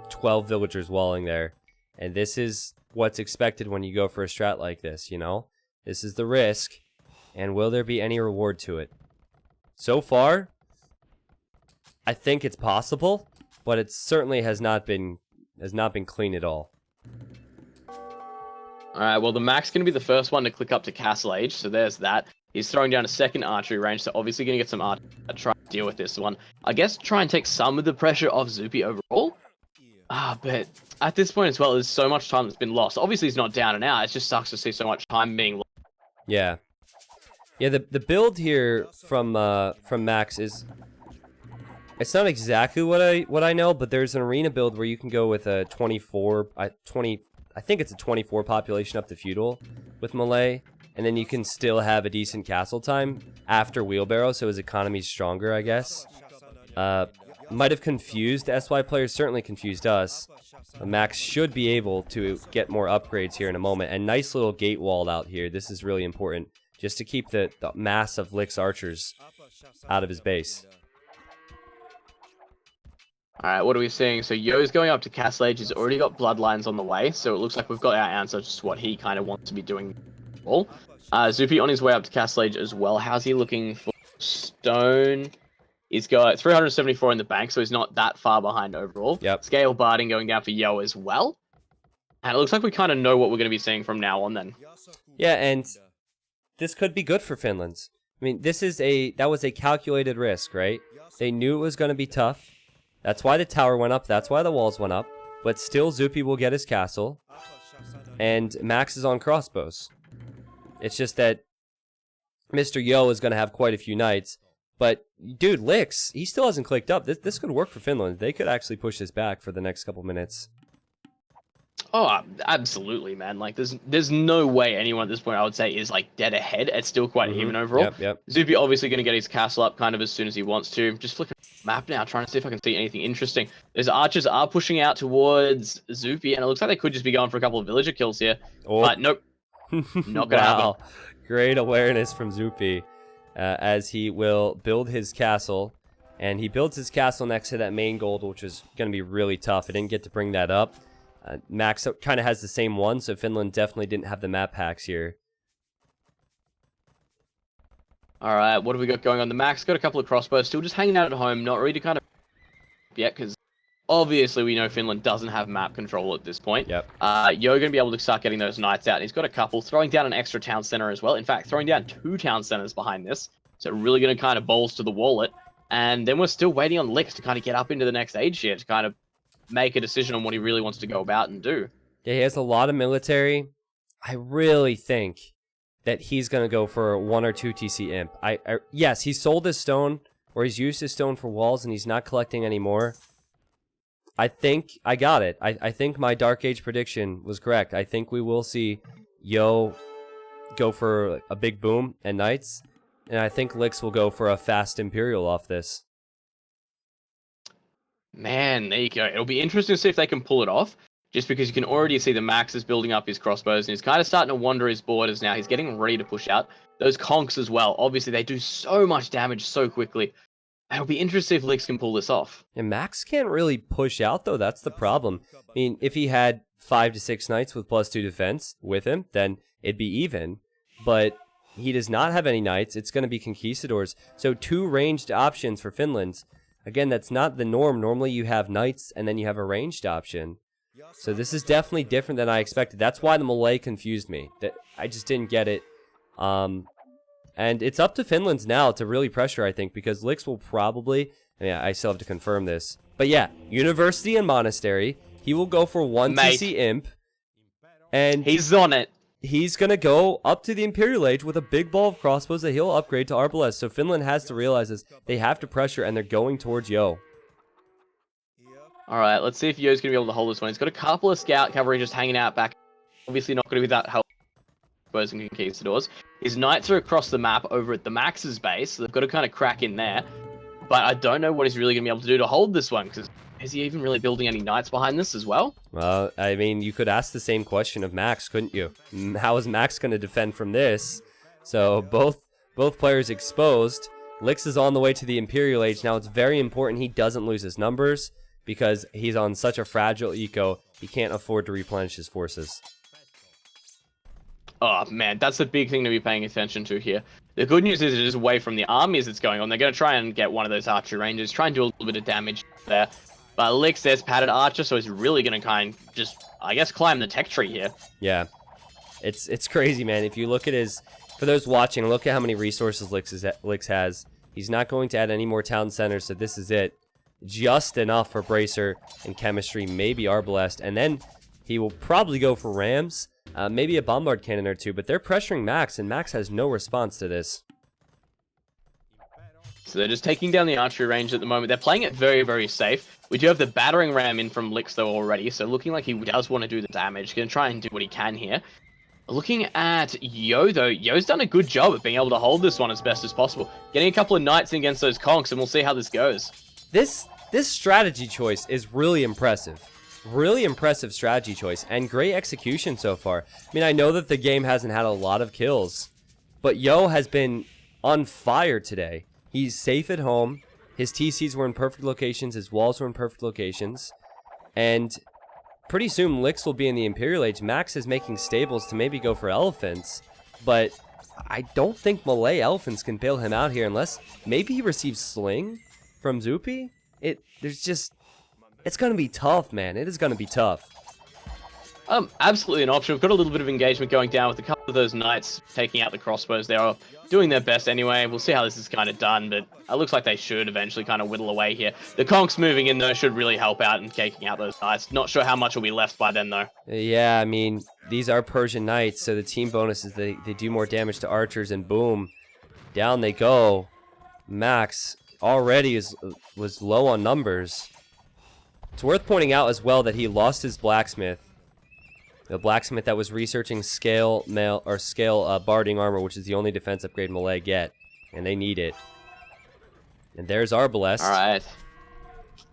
12 villagers walling there. And this is what's expected when you go for a strat like this, you know? This is the risk. And will there be any reward to it? So far, I think it's possible, but it certainly has not been clean at all. Alright, well, the Mac's going to be the first one to click up to Castle Age, so there's that. He's throwing down a second archery range, so obviously going to get some art to try to deal with this one. I guess try and take some of the pressure off Zupi overall. But at this point as well, there's so much time that's been lost. Obviously, he's not down and out. It just sucks to see so much time being lost. Yeah. Yeah, the build here from Max is... It's not exactly what I know, but there's an arena build where you can go with a 20... I think it's a 24 population up to feudal with melee, and then you can still have a decent castle time after wheelbarrow, so his economy's stronger, I guess. Might have confused the SY players, certainly confused us. Max should be able to get more upgrades here in a moment, and nice little gate wall out here. This is really important, just to keep the mass of Lick's archers out of his base. Alright, what are we seeing? So Yo's going up to Castle Age. He's already got bloodlines on the way, so it looks like we've got our answer to what he kind of wants to be doing. Zupi on his way up to Castle Age as well. How's he looking for stone? He's got 374 in the bank, so he's not that far behind overall. Yep. Scale barding going down for Yo as well. And it looks like we kind of know what we're going to be seeing from now on then. Yeah, and this could be good for Finland. I mean, that was a calculated risk, right? They knew it was going to be tough. That's why the tower went up. That's why the walls went up. But still, Zupi will get his castle. And Max is on crossbows. It's just that Mr. Yo is going to have quite a few knights. But, dude, Licks, he still hasn't clicked up. This could work for Finland. They could actually push this back for the next couple minutes. Oh, absolutely, man. Like, there's no way anyone at this point, I would say, is, like, dead ahead. It's still quite even overall. Yep. Zupi obviously going to get his castle up kind of as soon as he wants to. Just flicking the map now, trying to see if I can see anything interesting. Those archers are pushing out towards Zupi, and it looks like they could just be going for a couple of villager kills here. Oh. But nope. Not going to happen. Great awareness from Zupi as he will build his castle. And he builds his castle next to that main gold, which is going to be really tough. I didn't get to bring that up. Max kind of has the same one, so Finland definitely didn't have the map hacks here. Alright, what have we got going on? The Max got a couple of crossbows, still just hanging out at home, not really kind of yet, because obviously we know Finland doesn't have map control at this point. Yep. You're going to be able to start getting those knights out, and he's got a couple, throwing down an extra town center as well. In fact, throwing down 2 town centers behind this, so really going to kind of balls to the wallet. And then we're still waiting on Licks to kind of get up into the next age here to kind of make a decision on what he really wants to go about and do. Yeah, he has a lot of military. I really think that he's going to go for 1 or 2 TC Imp. Yes, he sold his stone, or he's used his stone for walls, and he's not collecting anymore. I think I got it. I think my Dark Age prediction was correct. I think we will see Yo go for a big boom and Knights, and I think Licks will go for a fast Imperial off this. Man, there you go. It'll be interesting to see if they can pull it off. just because you can already see the Max is building up his crossbows and he's kind of starting to wander his borders now. He's getting ready to push out. Those conks as well. Obviously, they do so much damage so quickly. It'll be interesting if Lix can pull this off. And Max can't really push out, though. That's the problem. I mean, if he had 5 to 6 knights with +2 defense with him, then it'd be even. But he does not have any knights. It's going to be conquistadors. So 2 ranged options for Finland. Again, that's not the norm. Normally you have knights and then you have a ranged option. So this is definitely different than I expected. That's why the Malay confused me. That I just didn't get it. And it's up to Finland's now to really pressure, I think, because Lix will probably... Yeah, I still have to confirm this. But yeah, University and Monastery. He will go for 1 TC Imp. And he's on it. He's going to go up to the Imperial Age with a big ball of crossbows that he'll upgrade to Arbalest. So Finland has to realize this. They have to pressure, and they're going towards Yo. All right, let's see if Yo's going to be able to hold this one. He's got a couple of scout cavalry just hanging out back. Obviously not going to be that helpful. And conquistadors. His knights are across the map over at the Max's base, so they've got to kind of crack in there. But I don't know what he's really going to be able to do to hold this one, because is he even really building any knights behind this as well? Well, I mean, you could ask the same question of Max, couldn't you? How is Max going to defend from this? So both players exposed. Lix is on the way to the Imperial Age. Now it's very important he doesn't lose his numbers, because he's on such a fragile eco, he can't afford to replenish his forces. Oh, man, that's the big thing to be paying attention to here. The good news is it is away from the armies that's going on. They're going to try and get one of those archer rangers, try and do a little bit of damage there. But Lix, there's padded archer, so he's really going to kind of just, I guess, climb the tech tree here. Yeah, it's crazy, man. If you look at his, for those watching, look at how many resources Lix has. He's not going to add any more town centers, so this is it. Just enough for Bracer and Chemistry, maybe Arbalest, and then he will probably go for Rams. Maybe a bombard cannon or 2, but they're pressuring Max, and Max has no response to this. So they're just taking down the archery range at the moment. They're playing it very, very safe. We do have the battering ram in from Lix, though, already, so looking like he does want to do the damage. Going to try and do what he can here. Looking at Yo, though, Yo's done a good job at being able to hold this one as best as possible. Getting a couple of knights in against those conks, and we'll see how this goes. This strategy choice is really impressive. Really impressive strategy choice and great execution so far. I mean, I know that the game hasn't had a lot of kills, but Yo has been on fire today. He's safe at home. His TCs were in perfect locations. His walls were in perfect locations. And pretty soon, Lix will be in the Imperial Age. Max is making stables to maybe go for elephants, but I don't think Malay elephants can bail him out here unless maybe he receives Sling from Zupi. It's going to be tough, man. It is going to be tough. Absolutely an option. We've got a little bit of engagement going down with a couple of those knights taking out the crossbows. They are doing their best anyway. We'll see how this is kind of done, but it looks like they should eventually kind of whittle away here. The conks moving in, though, should really help out in taking out those knights. Not sure how much will be left by then, though. Yeah, I mean, these are Persian knights, so the team bonuses, they do more damage to archers, and boom, down they go. Max already was low on numbers. It's worth pointing out as well that he lost his blacksmith. The blacksmith that was researching scale barding armor, which is the only defense upgrade Malay get. And they need it. And there's Arbalest. Alright.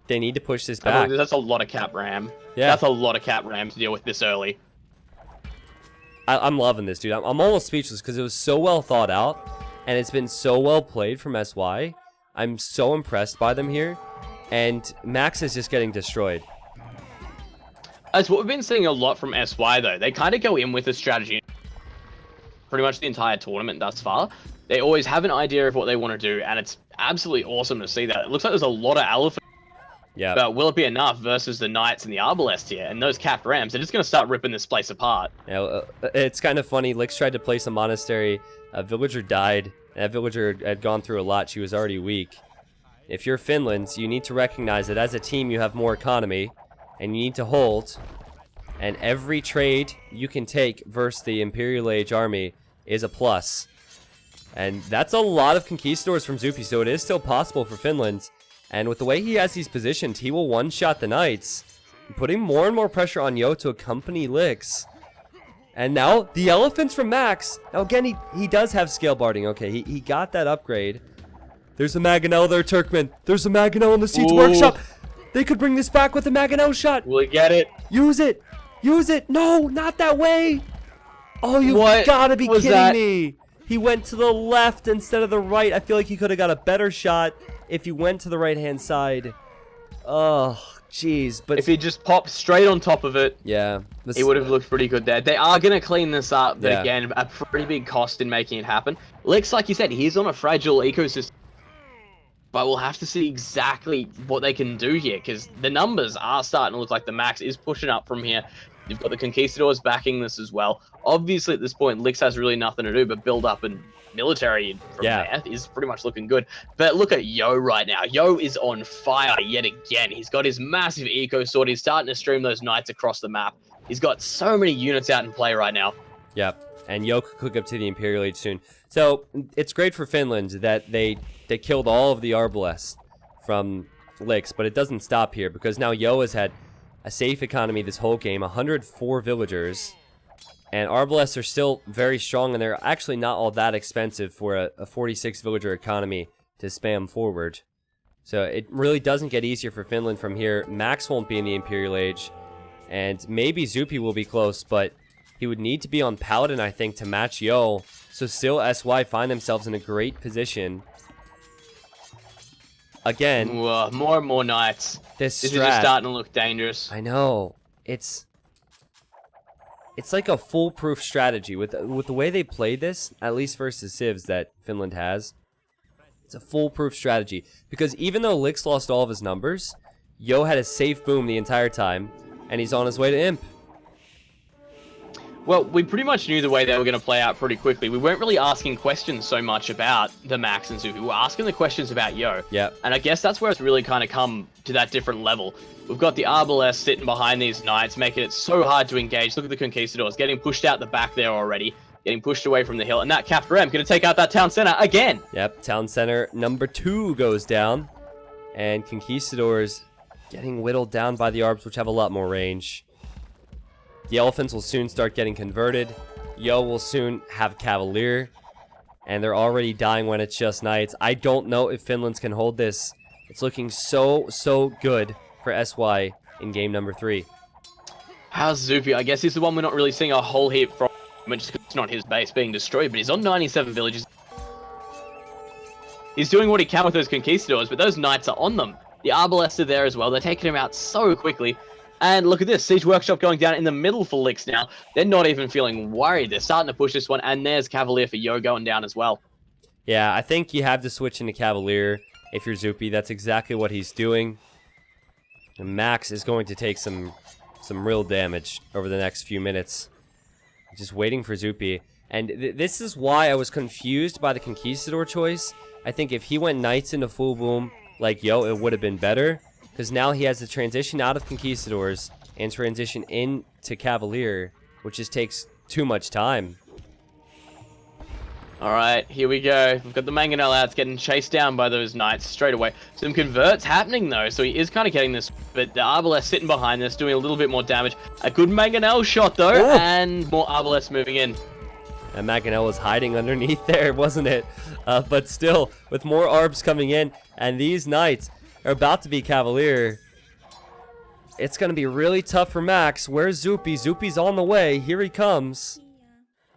They need to push this back. That's a lot of cap ram. Yeah. That's a lot of cap ram to deal with this early. I'm loving this, dude. I'm almost speechless because it was so well thought out. And it's been so well played from SY. I'm so impressed by them here. And Max is just getting destroyed. That's what we've been seeing a lot from SY, though. They kind of go in with a strategy pretty much the entire tournament thus far. They always have an idea of what they want to do, and it's absolutely awesome to see that. It looks like there's a lot of elephants. Yeah. But will it be enough versus the knights and the arbalest here? And those capped rams, they're just going to start ripping this place apart. Yeah, it's kind of funny. Lix tried to place a monastery. A villager died. That villager had gone through a lot. She was already weak. If you're Finland, you need to recognize that as a team you have more economy, and you need to hold, and every trade you can take versus the Imperial Age army is a plus. And that's a lot of conquistadors from Zupi, so it is still possible for Finland. And with the way he has these positioned, he will one-shot the knights, putting more and more pressure on Yo to accompany Lix. And now, the elephants from Max. Now again, he does have scale barding. Okay, he got that upgrade. There's a Mangonel there, Turkmen. There's a Mangonel in the Siege Workshop. They could bring this back with a Mangonel shot. Will he get it? Use it. Use it. No, not that way. Oh, you What gotta be was kidding that? me. He went to the left instead of the right. I feel like he could have got a better shot if he went to the right-hand side. Oh, jeez. But If he just popped straight on top of it, yeah, he would have looked pretty good there. They are going to clean this up, but Yeah. again, a pretty big cost in making it happen. Lex, like you said, he's on a fragile ecosystem. But we'll have to see exactly what they can do here, because the numbers are starting to look like the max is pushing up from here. You've got the Conquistadors backing this as well. Obviously, at this point, Lix has really nothing to do but build up and military from there is pretty much looking good. But look at Yo right now. Yo is on fire yet again. He's got his massive eco sword. He's starting to stream those knights across the map. He's got so many units out in play right now. Yep, and Yo could cook up to the Imperial Age soon. So it's great for Finland that they killed all of the Arbalest from Lix, but it doesn't stop here because now Yo has had a safe economy this whole game, 104 villagers, and Arbalests are still very strong, and they're actually not all that expensive for a 46 villager economy to spam forward. So it really doesn't get easier for Finland from here. Max won't be in the Imperial Age, and maybe Zupi will be close, but he would need to be on Paladin, I think, to match Yo. So still SY find themselves in a great position. Again, Ooh, more and more knights. this is strat, just starting to look dangerous. I know. It's like a foolproof strategy with the way they play this, at least versus civs that Finland has. It's a foolproof strategy because even though Lix lost all of his numbers, Yo had a safe boom the entire time, and he's on his way to Imp. Well, we pretty much knew the way they were going to play out pretty quickly. We weren't really asking questions so much about the Max and Zupi. We were asking the questions about Yo. Yep. And I guess that's where it's really kind of come to that different level. We've got the Arbalest sitting behind these knights, making it so hard to engage. Look at the Conquistadors getting pushed out the back there already, getting pushed away from the hill. And that Cap Rem going to take out that town center again. Yep, town center number 2 goes down. And Conquistadors getting whittled down by the Arbs, which have a lot more range. The Elephants will soon start getting converted. Yo will soon have Cavalier. And they're already dying when it's just Knights. I don't know if Finland's can hold this. It's looking so good for SY in game number 3. How's Zupi? I guess he's the one we're not really seeing a whole heap from. Just 'cause it's not his base being destroyed, but he's on 97 villages. He's doing what he can with those Conquistadors, but those Knights are on them. The Arbalests are there as well. They're taking him out so quickly. And look at this, Siege Workshop going down in the middle for Lix now. They're not even feeling worried. They're starting to push this one, and there's Cavalier for Yo going down as well. Yeah, I think you have to switch into Cavalier if you're Zupi. That's exactly what he's doing. And Max is going to take some real damage over the next few minutes. Just waiting for Zupi. And this is why I was confused by the Conquistador choice. I think if he went Knights into full boom like Yo, it would have been better. Because now he has to transition out of Conquistadors and transition into Cavalier, which just takes too much time. Alright, here we go. We've got the Mangonel out. It's getting chased down by those Knights straight away. Some converts happening though, so he is kind of getting this. But the Arbalest sitting behind this, doing a little bit more damage. A good Mangonel shot though, Oh. and more Arbalest moving in. And Mangonel was hiding underneath there, wasn't it? But still, with more Arbs coming in, and these Knights are about to be Cavalier. It's going to be really tough for Max. Where's Zupi? Zupi's on the way. Here he comes.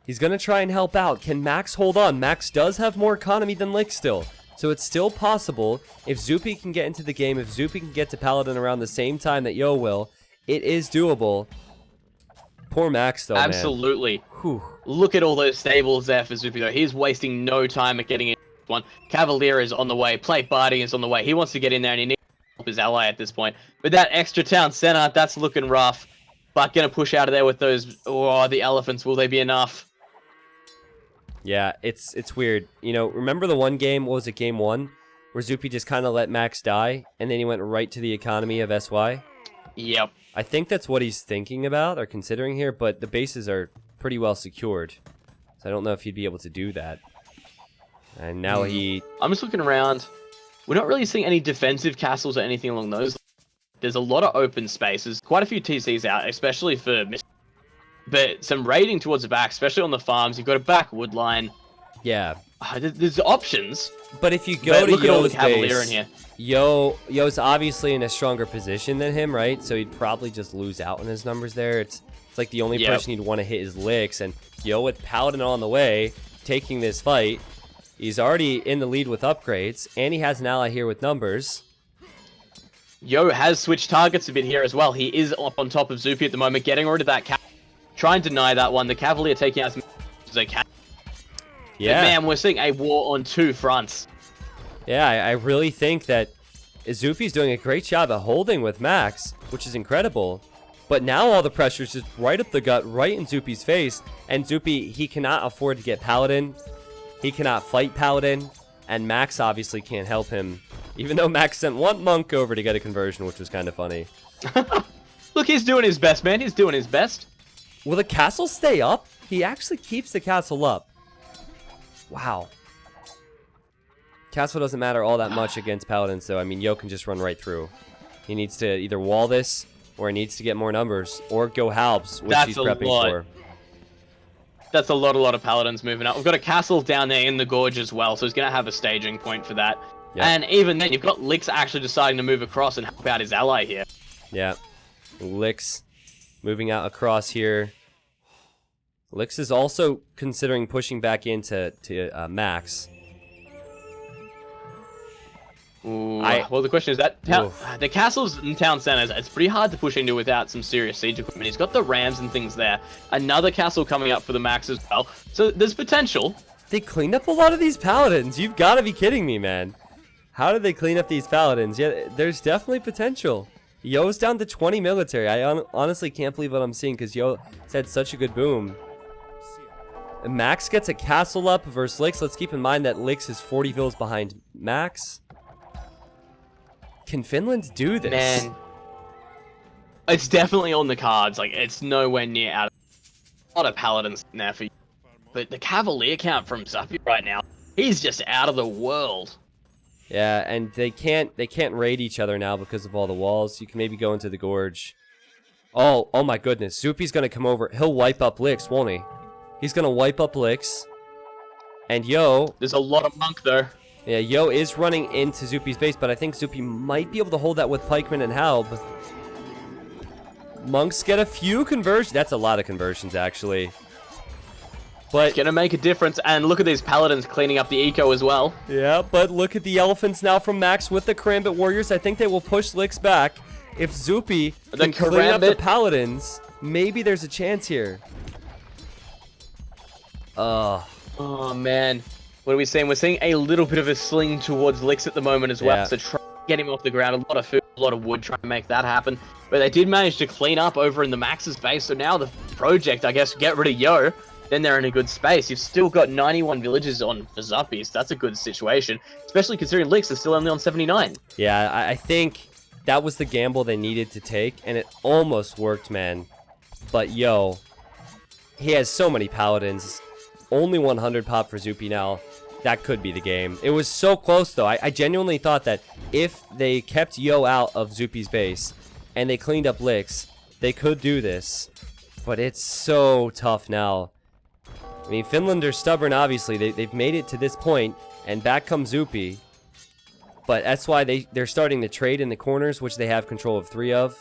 He's going to try and help out. Can Max hold on? Max does have more economy than Lix still. So it's still possible. If Zupi can get into the game, if Zupi can get to Paladin around the same time that Yo will, it is doable. Poor Max though, Absolutely. man. Whew. Look at all those stables there for Zupi though. He's wasting no time at getting in one. Cavalier is on the way. Plate Barty is on the way. He wants to get in there and he needs to help his ally at this point. But that extra town center, that's looking rough. But gonna push out of there with those, the Elephants. Will they be enough? Yeah, it's weird. You know, remember the one game, what was it, game 1? Where Zupi just kind of let Max die, and then he went right to the economy of SY? Yep. I think that's what he's thinking about or considering here, but the bases are pretty well secured. So I don't know if he'd be able to do that. And now I'm just looking around. We're not really seeing any defensive castles or anything along those lines. There's a lot of open spaces. Quite a few TCs out, especially for... But some raiding towards the back, especially on the farms. You've got a backwood line. Yeah. There's options. But if you go to look at all the Yo's Cavalier base, in here. Yo's obviously in a stronger position than him, right? So he'd probably just lose out on his numbers there. It's like the only person he'd want to hit is Licks, and Yo with Paladin on the way, taking this fight. He's already in the lead with upgrades, and he has an ally here with numbers. Yo has switched targets a bit here as well. He is up on top of Zupi at the moment, getting rid of that try and deny that one. The Cavalier taking out as much as they can. Yeah. But man, we're seeing a war on two fronts. Yeah, I really think that Zupi's doing a great job at holding with Max, which is incredible. But now all the pressure's just right up the gut, right in Zupi's face. And Zupi, he cannot afford to get Paladin. He cannot fight Paladin. And Max obviously can't help him. Even though Max sent one monk over to get a conversion, which was kind of funny. Look, he's doing his best, man. He's doing his best. Will the castle stay up? He actually keeps the castle up. Wow. Castle doesn't matter all that much against Paladin, so I mean, Yo can just run right through. He needs to either wall this, or he needs to get more numbers, or go Halbs, which he's prepping for. That's a lot of Paladins moving up. We've got a castle down there in the gorge as well, so he's going to have a staging point for that. Yep. And even then, you've got Lix actually deciding to move across and help out his ally here. Yeah. Lix moving out across here. Lix is also considering pushing back into Max. Ooh, well, the question is that the castles in town centers, it's pretty hard to push into without some serious siege equipment. He's got the rams and things there. Another castle coming up for the Max as well. So there's potential. They cleaned up a lot of these paladins. You've got to be kidding me, man. How did they clean up these paladins? Yeah, there's definitely potential. Yo's down to 20 military. I honestly can't believe what I'm seeing because Yo had such a good boom. And Max gets a castle up versus Lix. Let's keep in mind that Lix is 40 villas behind Max. Can Finland do this? Man, it's definitely on the cards. Like, it's nowhere near out of a lot of paladins in there for you. But the Cavalier count from Zupi right now, he's just out of the world. Yeah, and they can't raid each other now because of all the walls. You can maybe go into the gorge. Oh my goodness. Zupi's gonna come over. He'll wipe up Lix, won't he? He's gonna wipe up Lix. And Yo, there's a lot of monk there. Yeah, Yo is running into Zupi's base, but I think Zupi might be able to hold that with Pikeman and Halb. Monks get a few conversions. That's a lot of conversions, actually. But it's gonna make a difference, and look at these paladins cleaning up the eco as well. Yeah, but look at the elephants now from Max with the Karambit warriors. I think they will push Lix back. If Zupi can clean up the paladins, maybe there's a chance here. Oh man. What are we seeing? We're seeing a little bit of a sling towards Lix at the moment as well. Yeah. So try to get him off the ground. A lot of food, a lot of wood, trying to make that happen. But they did manage to clean up over in the Max's base. So now the project, I guess, get rid of Yo. Then they're in a good space. You've still got 91 villages on for Zupi, so that's a good situation. Especially considering Lix is still only on 79. Yeah, I think that was the gamble they needed to take. And it almost worked, man. But Yo, he has so many paladins. Only 100 pop for Zupi now. That could be the game. It was so close, though. I genuinely thought that if they kept Yo out of Zupi's base and they cleaned up Lix, they could do this. But it's so tough now. I mean, Finland are stubborn, obviously. They've made it to this point, and back comes Zupi. But that's why they're starting to trade in the corners, which they have control of 3 of.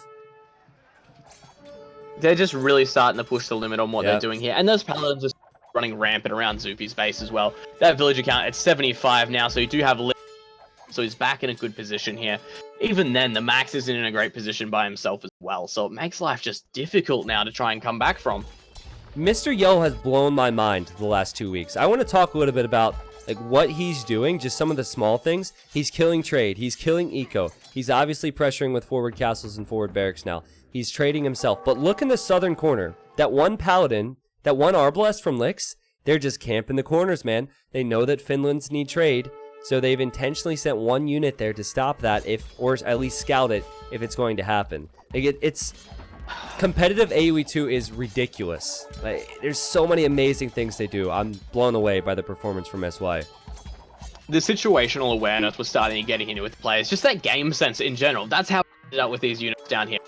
They're just really starting to push the limit on what they're doing here. And those paladins are running rampant around Zupi's base as well. That villager count, it's 75 now, so you do have so he's back in a good position here. Even then, the Max isn't in a great position by himself as well, so it makes life just difficult now to try and come back from. Mr. Yo has blown my mind the last 2 weeks. I want to talk a little bit about like what he's doing, just some of the small things. He's killing trade. He's killing eco. He's obviously pressuring with forward castles and forward barracks now. He's trading himself. But look in the southern corner. That one paladin, that one Arbalest from Lix, they're just camping the corners, man. They know that Finland's need trade, so they've intentionally sent one unit there to stop that, or at least scout it if it's going to happen. Like it's competitive AoE 2 is ridiculous. Like, there's so many amazing things they do. I'm blown away by the performance from SY. The situational awareness was starting to get into with players. Just that game sense in general. That's how we ended up with these units down here.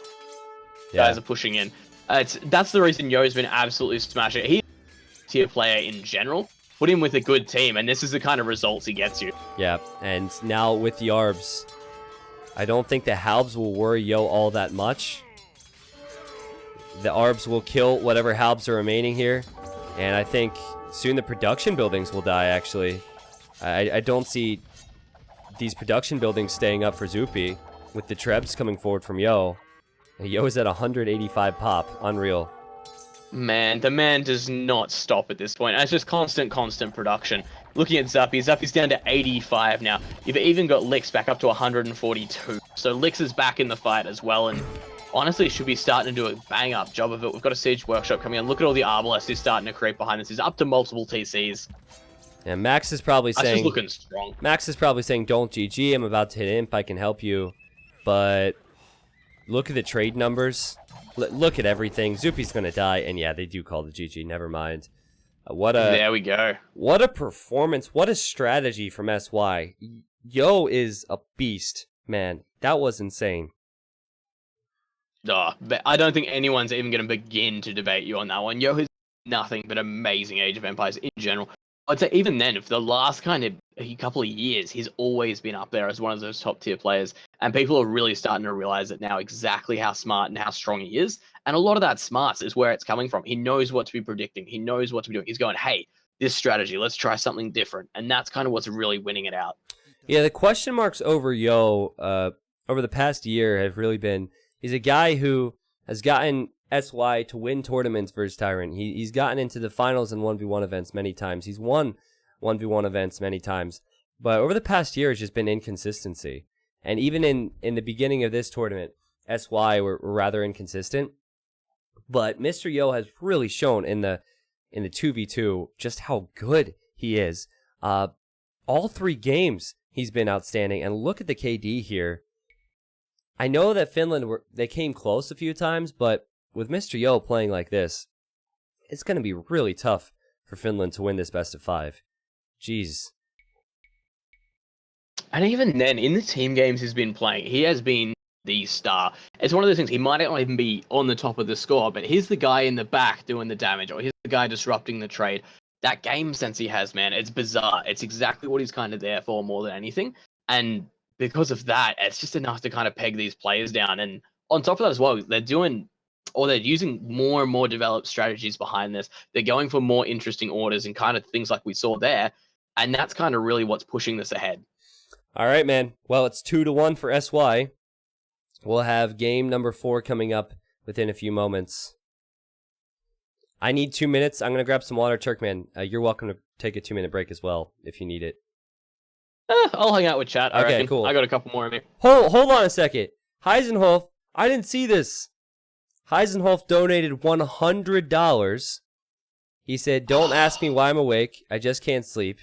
Guys are pushing in. That's the reason Yo's been absolutely smashing it. He's a tier player in general. put him with a good team, and this is the kind of results he gets you. Yeah, and now with the Arbs, I don't think the Halbs will worry Yo all that much. The Arbs will kill whatever Halbs are remaining here, and I think soon the production buildings will die, actually. I don't see these production buildings staying up for Zupi with the Trebs coming forward from Yo. Yo is at 185 pop. Unreal. Man, the man does not stop at this point. It's just constant production. Looking at Zuppi's down to 85 now. You've even got Lix back up to 142. So Lix is back in the fight as well, and honestly should be starting to do a bang-up job of it. We've got a Siege Workshop coming on. Look at all the Arbalest he's starting to create behind this. He's up to multiple TCs. And Max is probably That's saying... just looking strong. Max is probably saying, don't GG, I'm about to hit Imp, I can help you. But look at the trade numbers. Look at everything. Zupi's gonna die, and yeah, they do call the GG, never mind. There we go. What a performance, what a strategy from SY. Yo is a beast, man. That was insane. But I don't think anyone's even going to begin to debate you on that one. Yo has nothing but amazing Age of Empires in general. I'd say even then, for the last kind of a couple of years, he's always been up there as one of those top tier players. And people are really starting to realize it now, exactly how smart and how strong he is. And a lot of that smarts is where it's coming from. He knows what to be predicting. He knows what to be doing. He's going, hey, this strategy, let's try something different. And that's kind of what's really winning it out. Yeah, the question marks over Yo over the past year have really been, he's a guy who has gotten SY to win tournaments versus Tyrant. He's gotten into the finals and 1v1 events many times. He's won 1v1 events many times. But over the past year, it's just been inconsistency. And even in the beginning of this tournament, SY were rather inconsistent. But Mr. Yo has really shown in the 2v2 just how good he is. All 3 games, he's been outstanding. And look at the KD here. I know that Finland, they came close a few times, but with Mr. Yo playing like this, it's going to be really tough for Finland to win this best of 5. Jeez. And even then, in the team games he's been playing, he has been the star. It's one of those things, he might not even be on the top of the score, but he's the guy in the back doing the damage, or he's the guy disrupting the trade. That game sense he has, man, it's bizarre. It's exactly what he's kind of there for more than anything. And because of that, it's just enough to kind of peg these players down. And on top of that as well, they're using more and more developed strategies behind this. They're going for more interesting orders and kind of things like we saw there. And that's kind of really what's pushing this ahead. All right, man. Well, it's 2-1 for SY. We'll have game number 4 coming up within a few moments. I need 2 minutes. I'm going to grab some water. Turkman, you're welcome to take a 2-minute break as well if you need it. I'll hang out with chat. I reckon. Cool. I got a couple more of me. Hold on a second. Heisenhoff, I didn't see this. Heisenhoff donated $100. He said, don't ask me why I'm awake. I just can't sleep.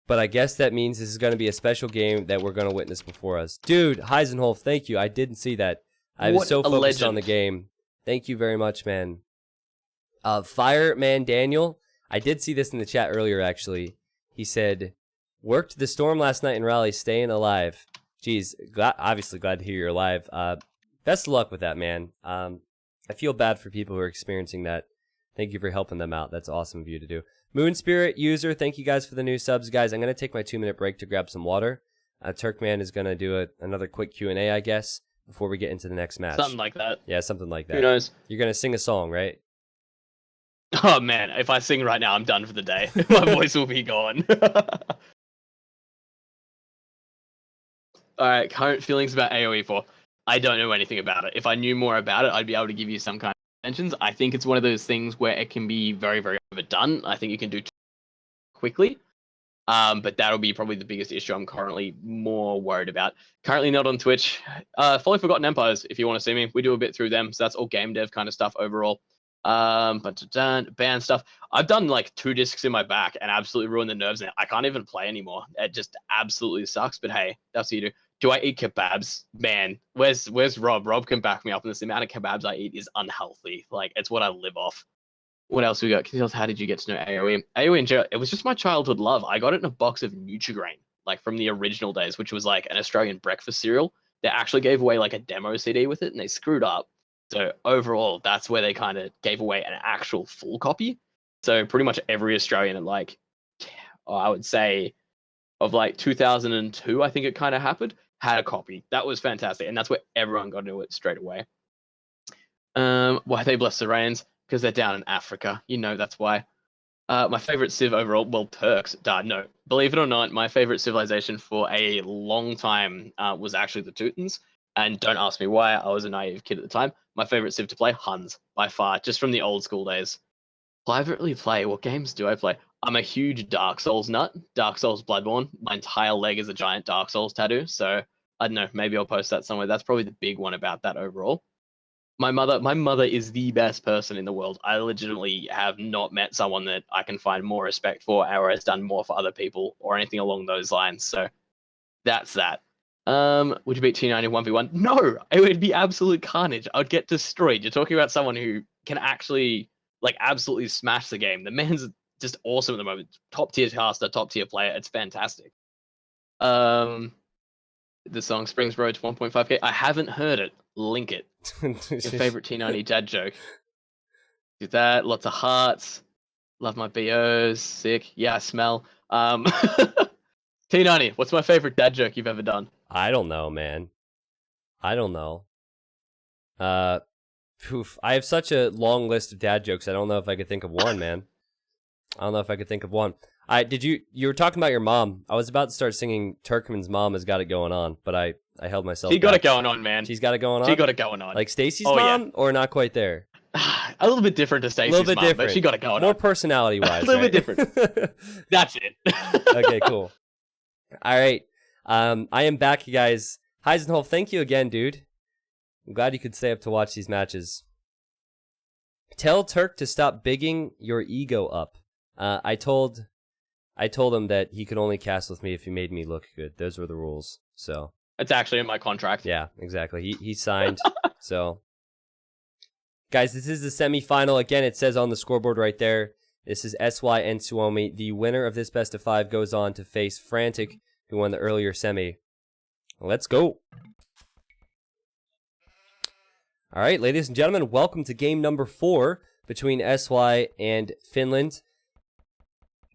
But I guess that means this is going to be a special game that we're going to witness before us. Dude, Heisenhoff, thank you. I didn't see that. I was so focused on the game. Thank you very much, man. Fireman Daniel, I did see this in the chat earlier, actually. He said, worked the storm last night in Raleigh, staying alive. Jeez, obviously glad to hear you're alive. Best of luck with that, man. I feel bad for people who are experiencing that. Thank you for helping them out. That's awesome of you to do. Moon Spirit user, thank you guys for the new subs. Guys, I'm going to take my 2-minute break to grab some water. Turkman is going to do another quick Q&A, I guess, before we get into the next match. Something like that. Yeah, something like that. Who knows? You're going to sing a song, right? Oh, man. If I sing right now, I'm done for the day. My voice will be gone. All right, current feelings about AoE 4. I don't know anything about it. If I knew more about it, I'd be able to give you some kind of mentions. I think it's one of those things where it can be very, very overdone. I think you can do quickly. But that'll be probably the biggest issue I'm currently more worried about. Currently not on Twitch. Follow Forgotten Empires if you want to see me. We do a bit through them, so that's all game dev kind of stuff overall. But band stuff. I've done like 2 discs in my back and absolutely ruined the nerves. Now I can't even play anymore. It just absolutely sucks. But hey, that's what you do. Do I eat kebabs? Man, where's Rob? Rob can back me up on this. The amount of kebabs I eat is unhealthy. Like, it's what I live off. What else we got? Can you tell us, how did you get to know AoE? AoE in general, it was just my childhood love. I got it in a box of Nutrigrain, like from the original days, which was like an Australian breakfast cereal. They actually gave away like a demo CD with it, and they screwed up. So overall, that's where they kind of gave away an actual full copy. So pretty much every Australian at like I would say, of like 2002, I think it kind of happened, had a copy. That was fantastic. And that's where everyone got into it straight away. Why they bless the rains? Because they're down in Africa. You know that's why. My favorite civ overall, well, Turks. No, believe it or not, my favorite civilization for a long time was actually the Teutons. And don't ask me why. I was a naive kid at the time. My favorite civ to play, Huns, by far, just from the old school days. Privately play. What games do I play? I'm a huge Dark Souls nut. Dark Souls Bloodborne. My entire leg is a giant Dark Souls tattoo. So I don't know. Maybe I'll post that somewhere. That's probably the big one about that overall. My mother is the best person in the world. I legitimately have not met someone that I can find more respect for or has done more for other people or anything along those lines. So that's that. Would you beat T90 1v1? No, it would be absolute carnage. I'd get destroyed. You're talking about someone who can actually like absolutely smash the game. The man's just awesome at the moment. Top tier caster, top tier player. It's fantastic. The song Springs Road to 1.5k. I haven't heard it. Link it. Your favorite T90 dad joke. Do that. Lots of hearts. Love my BOs. Sick. Yeah, I smell. T90, what's my favorite dad joke you've ever done? I don't know, man. I don't know. I have such a long list of dad jokes. I don't know if I could think of one, man. I don't know if I could think of one. You were talking about your mom. I was about to start singing Turkmen's Mom Has Got It Going On, but I held myself She got back. it going on, man. She's got it going on? She got it going on. Like Stacy's mom, or not quite there? A little bit different to Stacy's mom, different. but she got it going More on. personality-wise, A little right? bit different. That's it. Okay, cool. All right. I am back, you guys. Heisenhoff, thank you again, dude. I'm glad you could stay up to watch these matches. Tell Turk to stop bigging your ego up. I told him that he could only cast with me if he made me look good. Those were the rules. So it's actually in my contract. Yeah, exactly. He signed. So, guys, this is the semifinal. Again, it says on the scoreboard right there. This is SY and Suomi. The winner of this best of 5 goes on to face Frantic, who won the earlier semi. Let's go. All right, ladies and gentlemen, welcome to game number 4 between SY and Finland.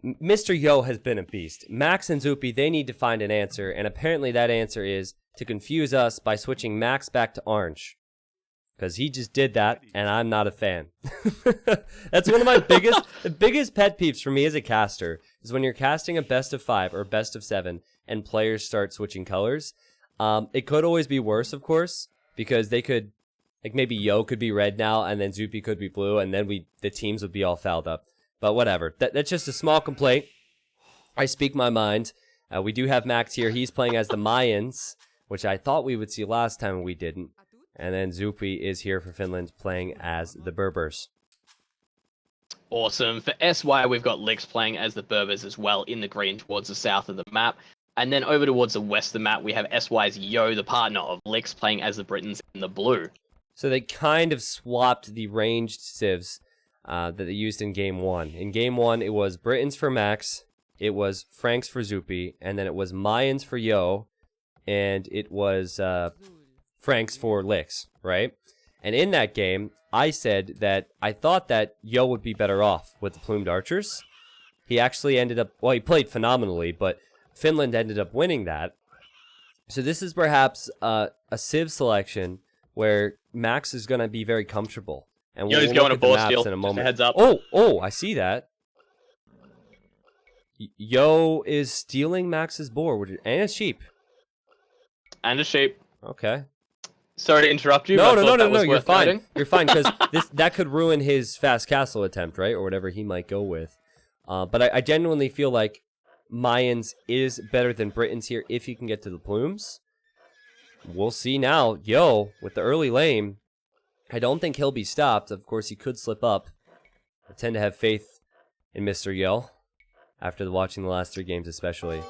Mr. Yo has been a beast. Max and Zupi, they need to find an answer, and apparently that answer is to confuse us by switching Max back to orange. Because he just did that, and I'm not a fan. That's one of my biggest pet peeves for me as a caster, is when you're casting a best of 5 or best of 7, and players start switching colors. It could always be worse, of course, because they could, like maybe Yo could be red now, and then Zupi could be blue, and then the teams would be all fouled up. But whatever. That's just a small complaint. I speak my mind. We do have Max here. He's playing as the Mayans, which I thought we would see last time, and we didn't. And then Zupi is here for Finland, playing as the Berbers. Awesome. For SY, we've got Lix playing as the Berbers as well, in the green towards the south of the map. And then over towards the west of the map, we have SY's Yo, the partner of Lix, playing as the Britons in the blue. So they kind of swapped the ranged civs that they used in Game 1. In Game 1, it was Britons for Max, it was Franks for Zupi, and then it was Mayans for Yo, and it was Franks for Lix, right? And in that game, I said that I thought that Yo would be better off with the plumed archers. He actually ended up, well, he played phenomenally, but Finland ended up winning that. So this is perhaps a civ selection where Max is going to be very comfortable. And Yo's going to ball steal. In a moment. Heads up. Oh, I see that. Yo is stealing Max's boar, and a sheep. And a sheep. Okay. Sorry to interrupt you. No, but you're fine. You're fine, because that could ruin his fast castle attempt, right? Or whatever he might go with. But I genuinely feel like Mayans is better than Britons here if he can get to the plumes. We'll see now. Yo, with the early lane, I don't think he'll be stopped. Of course, he could slip up. I tend to have faith in Mr. Yo after watching the last 3 games especially.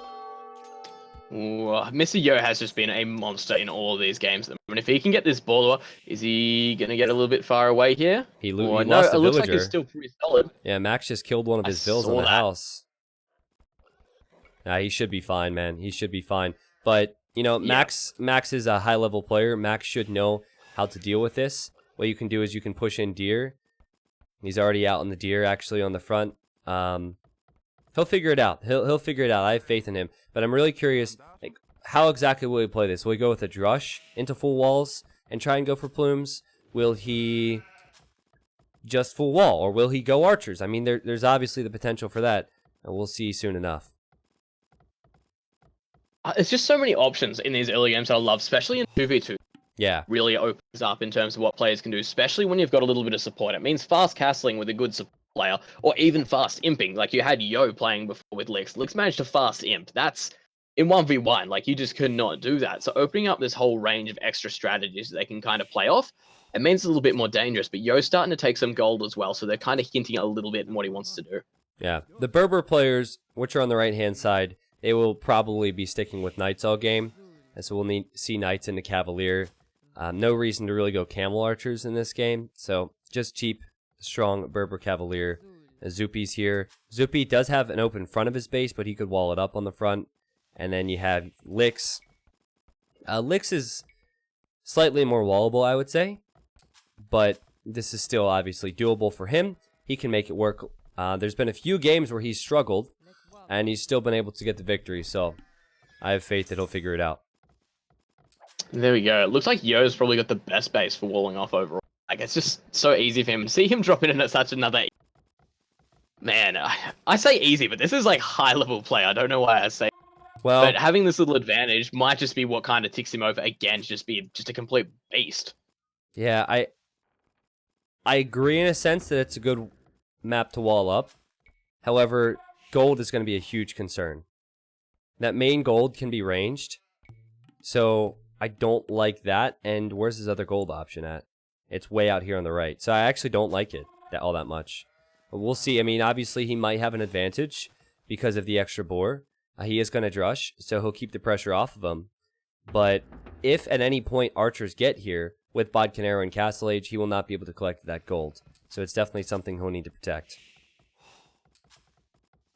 Ooh, Mr. Yo has just been a monster in all of these games. And if he can get this baller, is he going to get a little bit far away here? He lost a it looks villager. like he's still pretty solid. Yeah, Max just killed one of his vills in the house. Nah, he should be fine, man. He should be fine. But, you know, Max is a high-level player. Max should know how to deal with this. What you can do is you can push in deer. He's already out on the deer, actually, on the front. He'll figure it out. He'll figure it out. I have faith in him. But I'm really curious, like, how exactly will he play this? Will he go with a drush into full walls and try and go for plumes? Will he just full wall, or will he go archers? I mean, there's obviously the potential for that, and we'll see soon enough. There's just so many options in these early games that I love, especially in 2v2. Yeah. Really opens up in terms of what players can do, especially when you've got a little bit of support. It means fast castling with a good support player, or even fast imping. Like you had Yo playing before with Lix. Lix managed to fast imp. That's in 1v1. Like you just could not do that. So opening up this whole range of extra strategies that they can kind of play off, it means it's a little bit more dangerous. But Yo's starting to take some gold as well, so they're kind of hinting a little bit in what he wants to do. Yeah. The Berber players, which are on the right-hand side, they will probably be sticking with knights all game. And so we'll see knights into cavalier. No reason to really go camel archers in this game. So just cheap, strong Berber cavalier. Zupi's here. Zupi does have an open front of his base, but he could wall it up on the front. And then you have Lix. Lix is slightly more wallable, I would say. But this is still obviously doable for him. He can make it work. There's been a few games where he's struggled, and he's still been able to get the victory. So I have faith that he'll figure it out. There we go. It looks like Yo's probably got the best base for walling off overall. Like, it's just so easy for him. See him dropping in at such another... Man, I say easy, but this is like high-level play. I don't know why I say... Well, but having this little advantage might just be what kind of ticks him over again to just be just a complete beast. Yeah, I agree in a sense that it's a good map to wall up. However, gold is going to be a huge concern. That main gold can be ranged, so I don't like that. And where's his other gold option at? It's way out here on the right. So I actually don't like it all that much. But we'll see. I mean, obviously he might have an advantage because of the extra boar. He is going to drush, so he'll keep the pressure off of him. But if at any point archers get here with Bodkin Arrow and Castle Age, he will not be able to collect that gold. So it's definitely something he'll need to protect.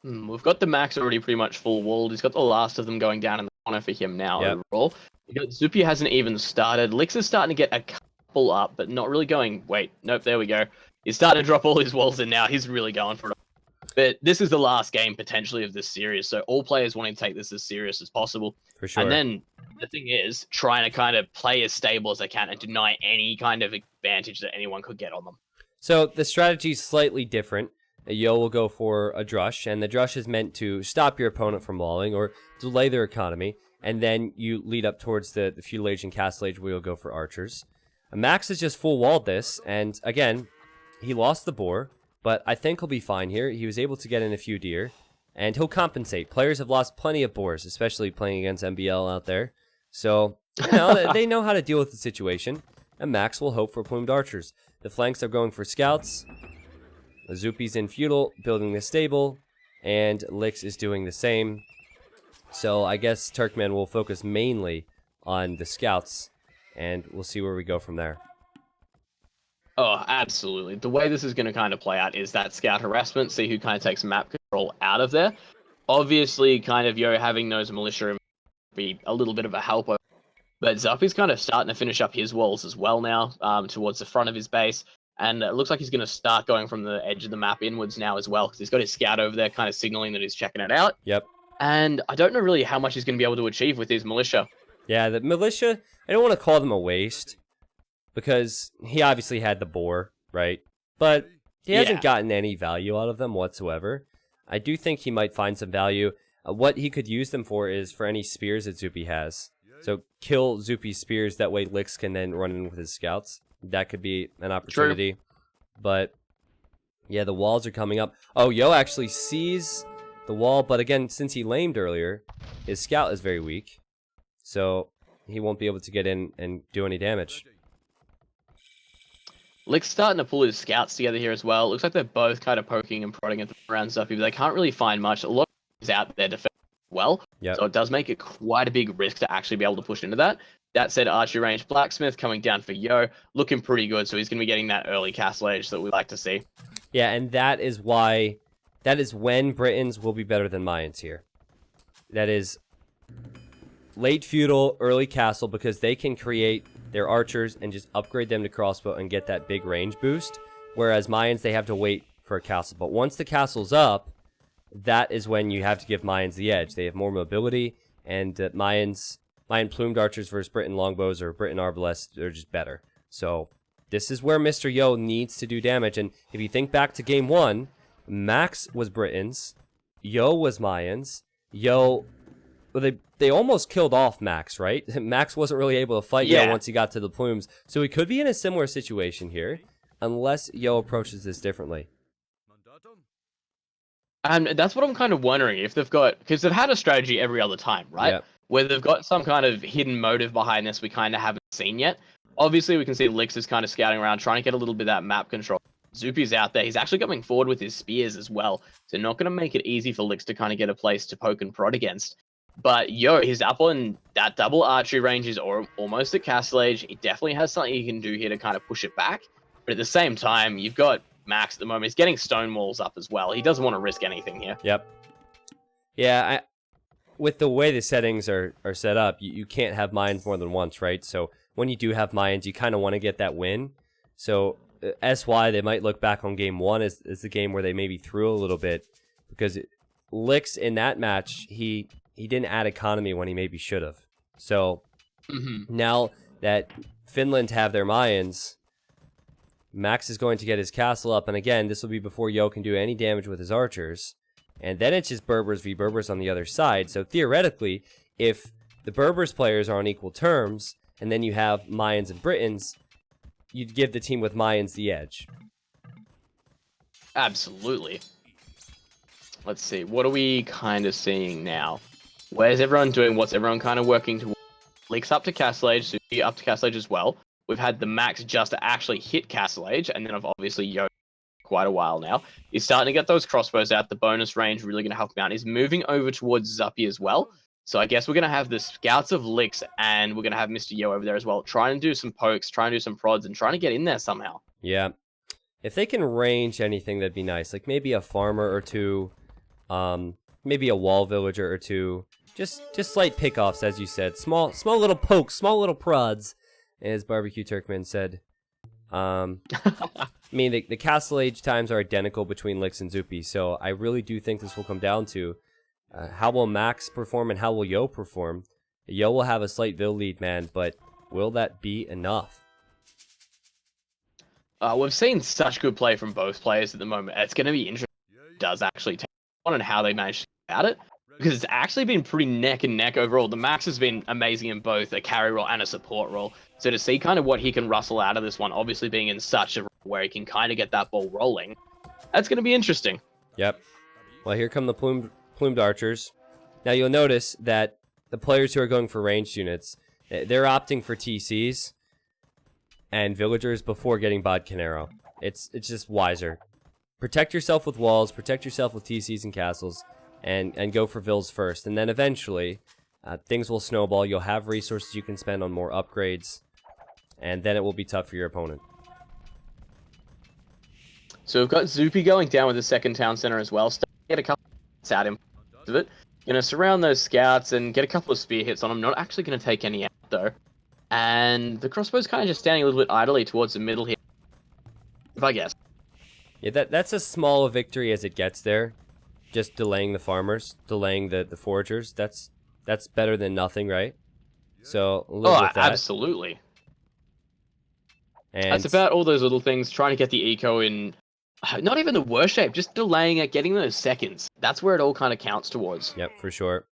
We've got the max already pretty much full walled. He's got the last of them going down in the corner for him now overall. Zupi hasn't even started. Lix is starting to get a couple up, but not really going... Wait, nope, there we go. He's starting to drop all his walls in now. He's really going for it. But this is the last game, potentially, of this series, so all players wanting to take this as serious as possible. For sure. And then the thing is, trying to kind of play as stable as they can and deny any kind of advantage that anyone could get on them. So the strategy is slightly different. Yo will go for a drush, and the drush is meant to stop your opponent from walling or delay their economy, and then you lead up towards the feudal age and castle age where you'll go for archers. Max has just full walled this, and again, he lost the boar, but I think he'll be fine here. He was able to get in a few deer, and he'll compensate. Players have lost plenty of boars, especially playing against MBL out there. So, you know, they know how to deal with the situation, and Max will hope for plumed archers. The flanks are going for scouts. Zupi's in feudal, building the stable, and Lix is doing the same. So I guess Turkmen will focus mainly on the scouts, and we'll see where we go from there. Oh, absolutely. The way this is going to kind of play out is that scout harassment, see who kind of takes map control out of there. Obviously, kind of Yo having those militia be a little bit of a help. But Zupi's kind of starting to finish up his walls as well now, towards the front of his base. And it looks like he's going to start going from the edge of the map inwards now as well, because he's got his scout over there kind of signaling that he's checking it out. Yep. And I don't know really how much he's going to be able to achieve with his militia. Yeah, the militia, I don't want to call them a waste, because he obviously had the boar, right? But he hasn't gotten any value out of them whatsoever. I do think he might find some value. What he could use them for is for any spears that Zupi has. So kill Zupi's spears, that way Lix can then run in with his scouts. That could be an opportunity. True. But yeah, the walls are coming up. Oh, Yo actually sees the wall, but again, since he lamed earlier, his scout is very weak. So he won't be able to get in and do any damage. Lix starting to pull his scouts together here as well. Looks like they're both kind of poking and prodding at the around Zupi, but they can't really find much. A lot is out there defending well. Yep. So it does make it quite a big risk to actually be able to push into that. That said, archery range blacksmith coming down for Yo, looking pretty good. So he's going to be getting that early castle age that we like to see. Yeah, and that is when Britons will be better than Mayans here. That is late feudal, early castle, because they can create their archers and just upgrade them to crossbow and get that big range boost. Whereas Mayans, they have to wait for a castle. But once the castle's up, that is when you have to give Mayans the edge. They have more mobility, and Mayan plumed archers versus Britain longbows or Britain arbalests, they're just better. So this is where Mr. Yo needs to do damage. And if you think back to game 1, Max was Britons, Yo was Mayans. Yo, well, they almost killed off Max, right? Max wasn't really able to fight Yo once he got to the plumes. So he could be in a similar situation here, unless Yo approaches this differently. And that's what I'm kind of wondering, if they've got, because they've had a strategy every other time, right? Yep. Where they've got some kind of hidden motive behind this we kind of haven't seen yet. Obviously, we can see Lix is kind of scouting around, trying to get a little bit of that map control. Zupi's out there. He's actually coming forward with his spears as well. So not going to make it easy for Lix to kind of get a place to poke and prod against. But Yo, his up on that double archery range is almost at Castle Age. He definitely has something he can do here to kind of push it back. But at the same time, you've got Max at the moment. He's getting stone walls up as well. He doesn't want to risk anything here. Yep. Yeah, with the way the settings are set up, you can't have Mayans more than once, right? So when you do have Mayans, you kind of want to get that win. So SY, they might look back on game 1 as the game where they maybe threw a little bit, because Lix in that match, he didn't add economy when he maybe should have. So now that Finland have their Mayans, Max is going to get his castle up, and again, this will be before Yo can do any damage with his archers. And then it's just Berbers v Berbers on the other side. So theoretically, if the Berbers players are on equal terms, and then you have Mayans and Britons, you'd give the team with Mayans the edge. Absolutely. Let's see. What are we kind of seeing now? Where's everyone doing? What's everyone kind of working towards? Leaks up to Castle Age, Suki up to Castle Age as well. We've had the Max just to actually hit Castle Age, and then I've obviously Yo quite a while now. He's starting to get those crossbows out. The bonus range really going to help him out. He's moving over towards Zuppy as well. So I guess we're going to have the Scouts of Lix, and we're going to have Mr. Yo over there as well, trying to do some pokes, trying to do some prods, and trying to get in there somehow. Yeah. If they can range anything, that'd be nice. Like maybe a farmer or two, maybe a wall villager or two. Just slight pickoffs, as you said. Small little pokes, small little prods, as Barbecue Turkman said. I mean, the Castle Age times are identical between Lix and Zupi, so I really do think this will come down to how will Max perform and how will Yo perform. Yo will have a slight Vil lead, man, but will that be enough? We've seen such good play from both players at the moment. It's going to be interesting if it does actually take on and how they manage to get at it, because it's actually been pretty neck and neck overall. The Max has been amazing in both a carry role and a support role. So to see kind of what he can rustle out of this one, obviously being in such a role where he can kind of get that ball rolling, that's going to be interesting. Yep. Well, here come the plumed archers. Now you'll notice that the players who are going for ranged units, they're opting for TCs and villagers before getting Bodkin Arrow. It's just wiser. Protect yourself with walls, protect yourself with TCs and castles, and go for Vils first. And then eventually, things will snowball. You'll have resources you can spend on more upgrades, and then it will be tough for your opponent. So we've got Zupi going down with the second town center as well. Starting to get a couple of out in of it. Going to surround those scouts and get a couple of spear hits on them. Not actually going to take any out, though. And the crossbow's kind of just standing a little bit idly towards the middle here, if I guess. Yeah, that's as small a victory as it gets there. Just delaying the farmers, delaying the foragers. That's better than nothing, right? So live with that. Absolutely. And that's about all those little things, trying to get the eco in, not even the worst shape, just delaying it, getting those seconds. That's where it all kind of counts towards. Yep, for sure.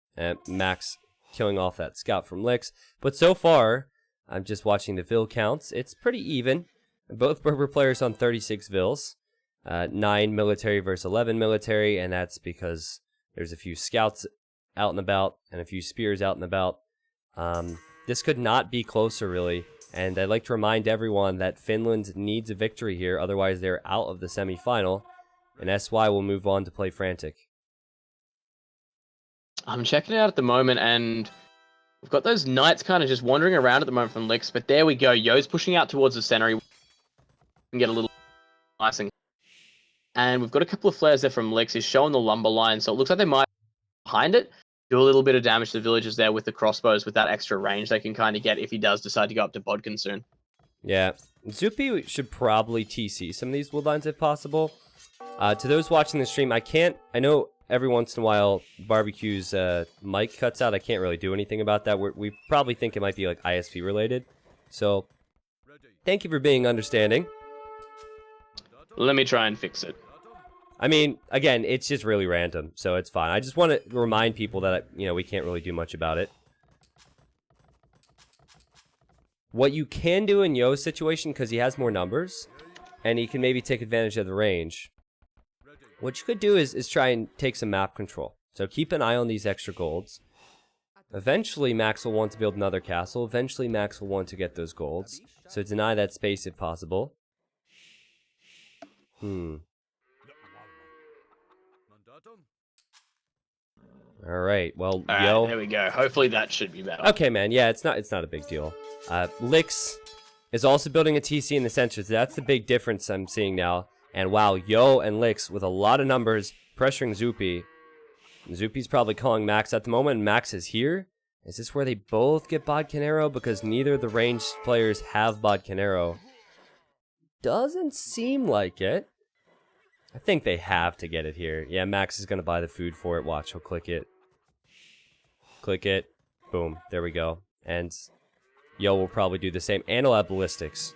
Max killing off that scout from Lix. But so far, I'm just watching the Vil counts. It's pretty even. Both Berber players on 36 Vils. 9 military versus 11 military, and that's because there's a few scouts out and about and a few spears out and about. This could not be closer, really. And I'd like to remind everyone that Finland needs a victory here, otherwise they're out of the semifinal, and SY will move on to play Frantic. I'm checking it out at the moment, and we've got those knights kind of just wandering around at the moment from Lix, but there we go. Yo's pushing out towards the center. He can get a little icing. And we've got a couple of flares there from Lix. He's showing the lumber line, so it looks like they might behind it do a little bit of damage to the villagers there with the crossbows, with that extra range they can kind of get if he does decide to go up to Bodkin soon. Yeah, Zupi should probably TC some of these wood lines if possible. To those watching the stream, I know every once in a while, Barbecue's mic cuts out. I can't really do anything about that. We probably think it might be like ISP related. So, thank you for being understanding. Let me try and fix it. I mean, again, it's just really random, so it's fine. I just want to remind people that, we can't really do much about it. What you can do in Yo's situation, because he has more numbers, and he can maybe take advantage of the range, what you could do is try and take some map control. So keep an eye on these extra golds. Eventually, Max will want to build another castle. Eventually, Max will want to get those golds. So deny that space if possible. Alright, well, Yo. There we go. Hopefully that should be better. Okay, man. Yeah, it's not a big deal. Lix is also building a TC in the center. So that's the big difference I'm seeing now. And wow, Yo and Lix with a lot of numbers pressuring Zupi. Zupi's probably calling Max at the moment. Max is here. Is this where they both get Bodcanero? Because neither of the ranged players have Bodcanero. Doesn't seem like it. I think they have to get it here. Yeah, Max is going to buy the food for it. Watch, he'll click it. Click it. Boom. There we go. And Yo will probably do the same. And he'll have ballistics.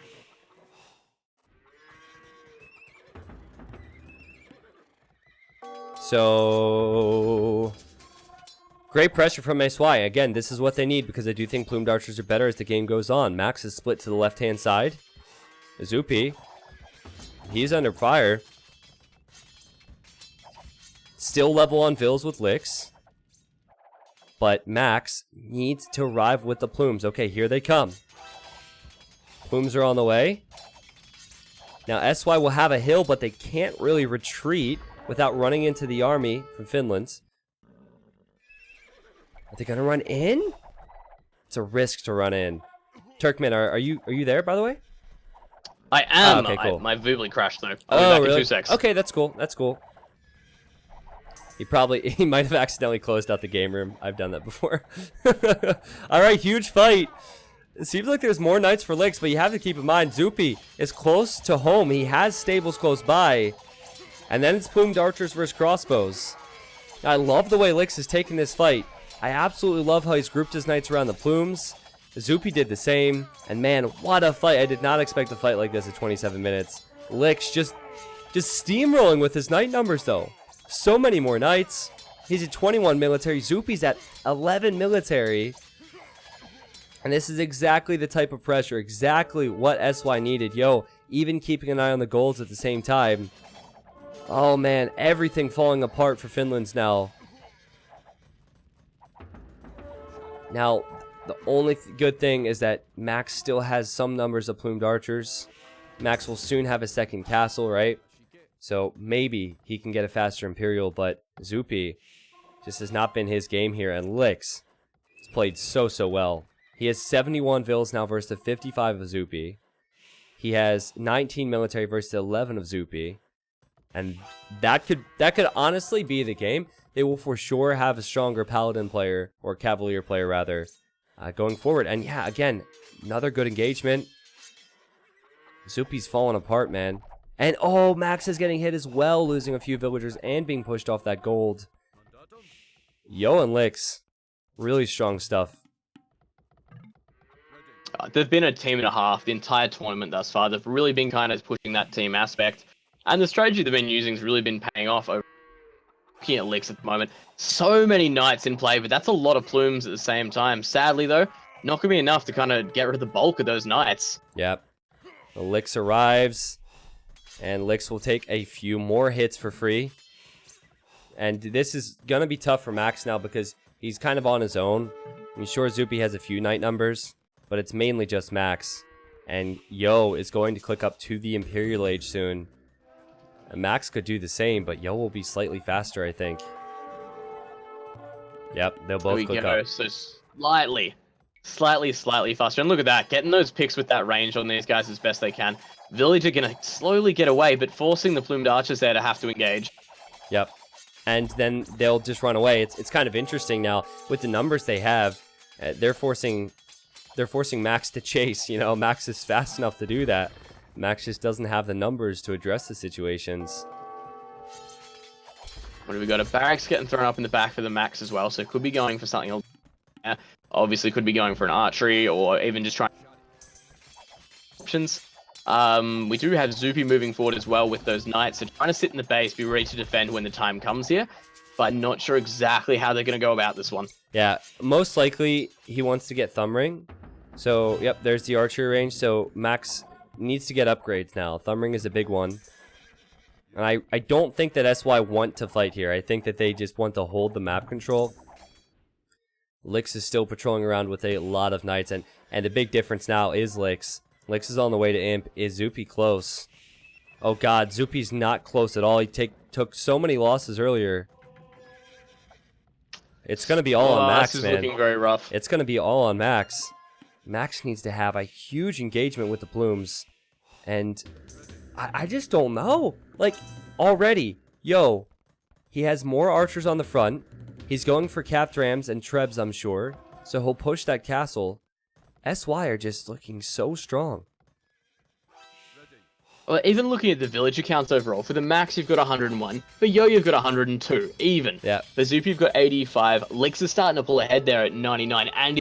So, great pressure from SY. Again, this is what they need because I do think Plumed Archers are better as the game goes on. Max is split to the left-hand side. Zupi, he's under fire. Still level on Vills with Lix. But Max needs to arrive with the Plumes. Okay, here they come. Plumes are on the way. Now, SY will have a hill, but they can't really retreat without running into the army from Finland. Are they gonna run in? It's a risk to run in. Turkman, are you there, by the way? I am. Oh, okay, cool. My Voobly crashed though. I'll be back in 2 secs. Okay, that's cool. That's cool. He might have accidentally closed out the game room. I've done that before. All right, huge fight. It seems like there's more knights for Lix, but you have to keep in mind Zupi is close to home. He has stables close by. And then it's Plumed Archers versus Crossbows. I love the way Lix is taking this fight. I absolutely love how he's grouped his knights around the Plumes. Zupi did the same. And man, what a fight. I did not expect a fight like this at 27 minutes. Lix just steamrolling with his knight numbers, though. So many more knights. He's at 21 military. Zupi's at 11 military. And this is exactly the type of pressure. Exactly what SY needed. Yo, even keeping an eye on the goals at the same time. Oh man, everything falling apart for Finland's now. Now, the only good thing is that Max still has some numbers of Plumed Archers. Max will soon have a second castle, right? So maybe he can get a faster Imperial, but Zupi just has not been his game here. And Lix has played so well. He has 71 Vills now versus the 55 of Zupi. He has 19 military versus the 11 of Zupi. And that could honestly be the game. They will for sure have a stronger Paladin player, or Cavalier player rather, going forward. And yeah, again, another good engagement. Zupi's falling apart, man. And oh, Max is getting hit as well, losing a few villagers and being pushed off that gold. Yo and Lix, really strong stuff. They've been a team and a half the entire tournament thus far. They've really been kind of pushing that team aspect. And the strategy they've been using has really been paying off over looking at Lix at the moment. So many knights in play, but that's a lot of Plumes at the same time. Sadly, though, not going to be enough to kind of get rid of the bulk of those knights. Yep. The Lix arrives, and Lix will take a few more hits for free. And this is going to be tough for Max now because he's kind of on his own. I'm sure Zupi has a few knight numbers, but it's mainly just Max. And Yo is going to click up to the Imperial Age soon. And Max could do the same, but Yo will be slightly faster, I think. Yep, they'll both click up. So slightly faster. And look at that, getting those picks with that range on these guys as best they can. Village are going to slowly get away, but forcing the Plumed Archers there to have to engage. Yep. And then they'll just run away. It's kind of interesting now with the numbers they have. They're forcing Max to chase. You know, Max is fast enough to do that. Max just doesn't have the numbers to address the situations. What do we got? A barracks getting thrown up in the back for the Max as well, so could be going for something else. Yeah. Obviously, could be going for an archery or even just trying options. We do have Zupi moving forward as well with those knights, so trying to sit in the base, be ready to defend when the time comes here, but not sure exactly how they're going to go about this one. Yeah, most likely he wants to get Thumb Ring. So, yep, there's the archery range. So Max needs to get upgrades now. Thumb Ring is a big one. And I don't think that SY want to fight here. I think that they just want to hold the map control. Lix is still patrolling around with a lot of knights, and the big difference now is Lix. Lix is on the way to Imp. Is Zupi close? Oh god, Zupi's not close at all. He took so many losses earlier. It's going to be all on Max, this is man. looking very rough. It's going to be all on Max. Max needs to have a huge engagement with the Plumes. And I just don't know. Like, already, yo, he has more archers on the front. He's going for capped rams and trebs, I'm sure. So he'll push that castle. SY are just looking so strong. Well, even looking at the village accounts overall, for the Max you've got 101, for Yo you've got 102, even. Yeah. For Zup you've got 85, Lix is starting to pull ahead there at 99, and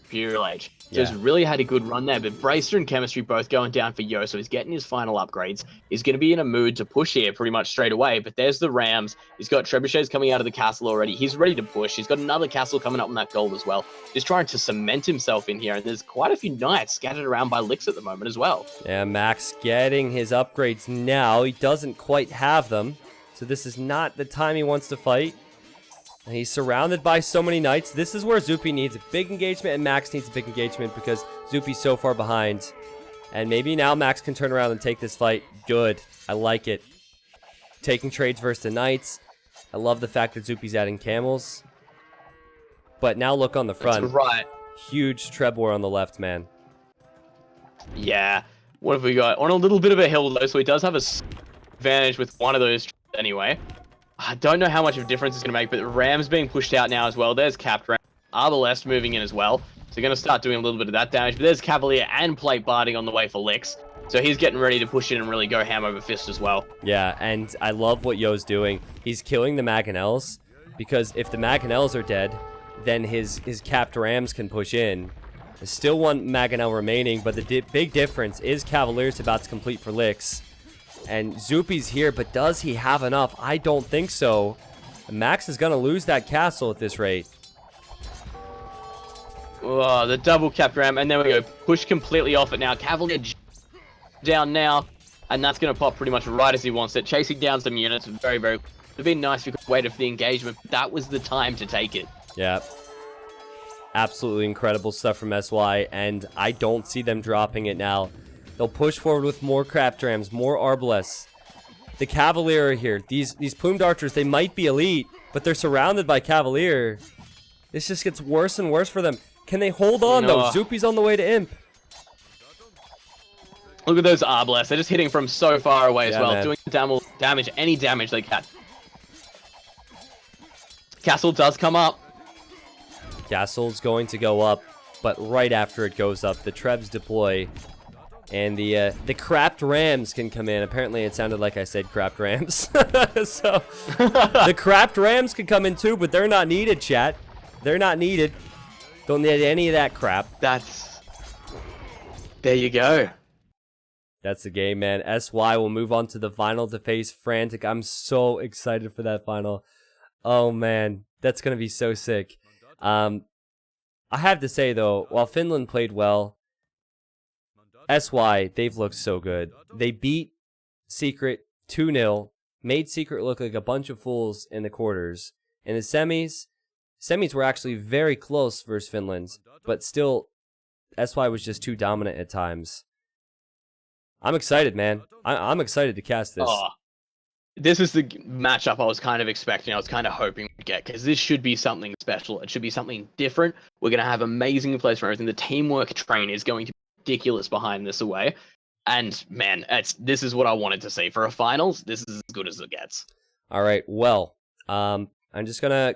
Imperial Age. So he's really had a good run there, but Bracer and Chemistry both going down for Yo, so he's getting his final upgrades. He's going to be in a mood to push here pretty much straight away, but there's the Rams. He's got Trebuchets coming out of the castle already. He's ready to push. He's got another castle coming up on that gold as well. He's trying to cement himself in here, and there's quite a few knights scattered around by Lix at the moment as well. Yeah, Max getting his upgrades now. He doesn't quite have them, so this is not the time he wants to fight. He's surrounded by so many knights. This is where Zupi needs a big engagement, and Max needs a big engagement because Zupi's so far behind. And maybe now Max can turn around and take this fight. Good. I like it. Taking trades versus the knights. I love the fact that Zupi's adding camels. But now look on the front. That's right. Huge Treb war on the left, man. Yeah. What have we got? On a little bit of a hill, though, so he does have a advantage with one of those anyway. I don't know how much of a difference it's going to make, but Ram's being pushed out now as well. There's Capped Ram. Arbalest moving in as well. So going to start doing a little bit of that damage. But there's Cavalier and Plate Barding on the way for Lix. So he's getting ready to push in and really go ham over fist as well. Yeah, and I love what Yo's doing. He's killing the Mangonels, because if the Mangonels are dead, then his Capped Rams can push in. There's still one Mangonel remaining, but the big difference is Cavalier's about to complete for Lix. And Zupi's here, but does he have enough? I don't think so. Max is going to lose that castle at this rate. Oh, the double Capped Ram, and there we go. Push completely off it now. Cavalier down now, and that's going to pop pretty much right as he wants it. Chasing down some units, very, very... It would have been nice if you could wait for the engagement, but that was the time to take it. Yeah. Absolutely incredible stuff from SY, and I don't see them dropping it now. They'll push forward with more Craft Rams, more Arbalests. The Cavalier are here. These plumed archers, they might be elite, but they're surrounded by Cavalier. This just gets worse and worse for them. Can they hold on, though? Zupi's on the way to Imp. Look at those Arbalests. They're just hitting from so far away as well. Man. Doing damage, any damage they can. Castle does come up. Castle's going to go up, but right after it goes up, the Trebs deploy. And the Crapped Rams can come in. Apparently, it sounded like I said Crapped Rams. So, the Crapped Rams can come in too, but they're not needed, chat. They're not needed. Don't need any of that crap. There you go. That's the game, man. SY will move on to the final to face Frantic. I'm so excited for that final. Oh, man. That's going to be so sick. I have to say, though, while Finland played well, SY, they've looked so good. They beat Secret 2-0, made Secret look like a bunch of fools in the quarters. In the semis were actually very close versus Finland, but still, SY was just too dominant at times. I'm excited, man. I'm excited to cast this. Oh, this is the matchup I was kind of expecting. I was kind of hoping we'd get, because this should be something special. It should be something different. We're going to have amazing plays for everything. The teamwork train is going to be ridiculous behind this away. And, man, this is what I wanted to see. For a finals, this is as good as it gets. All right, well, I'm just going to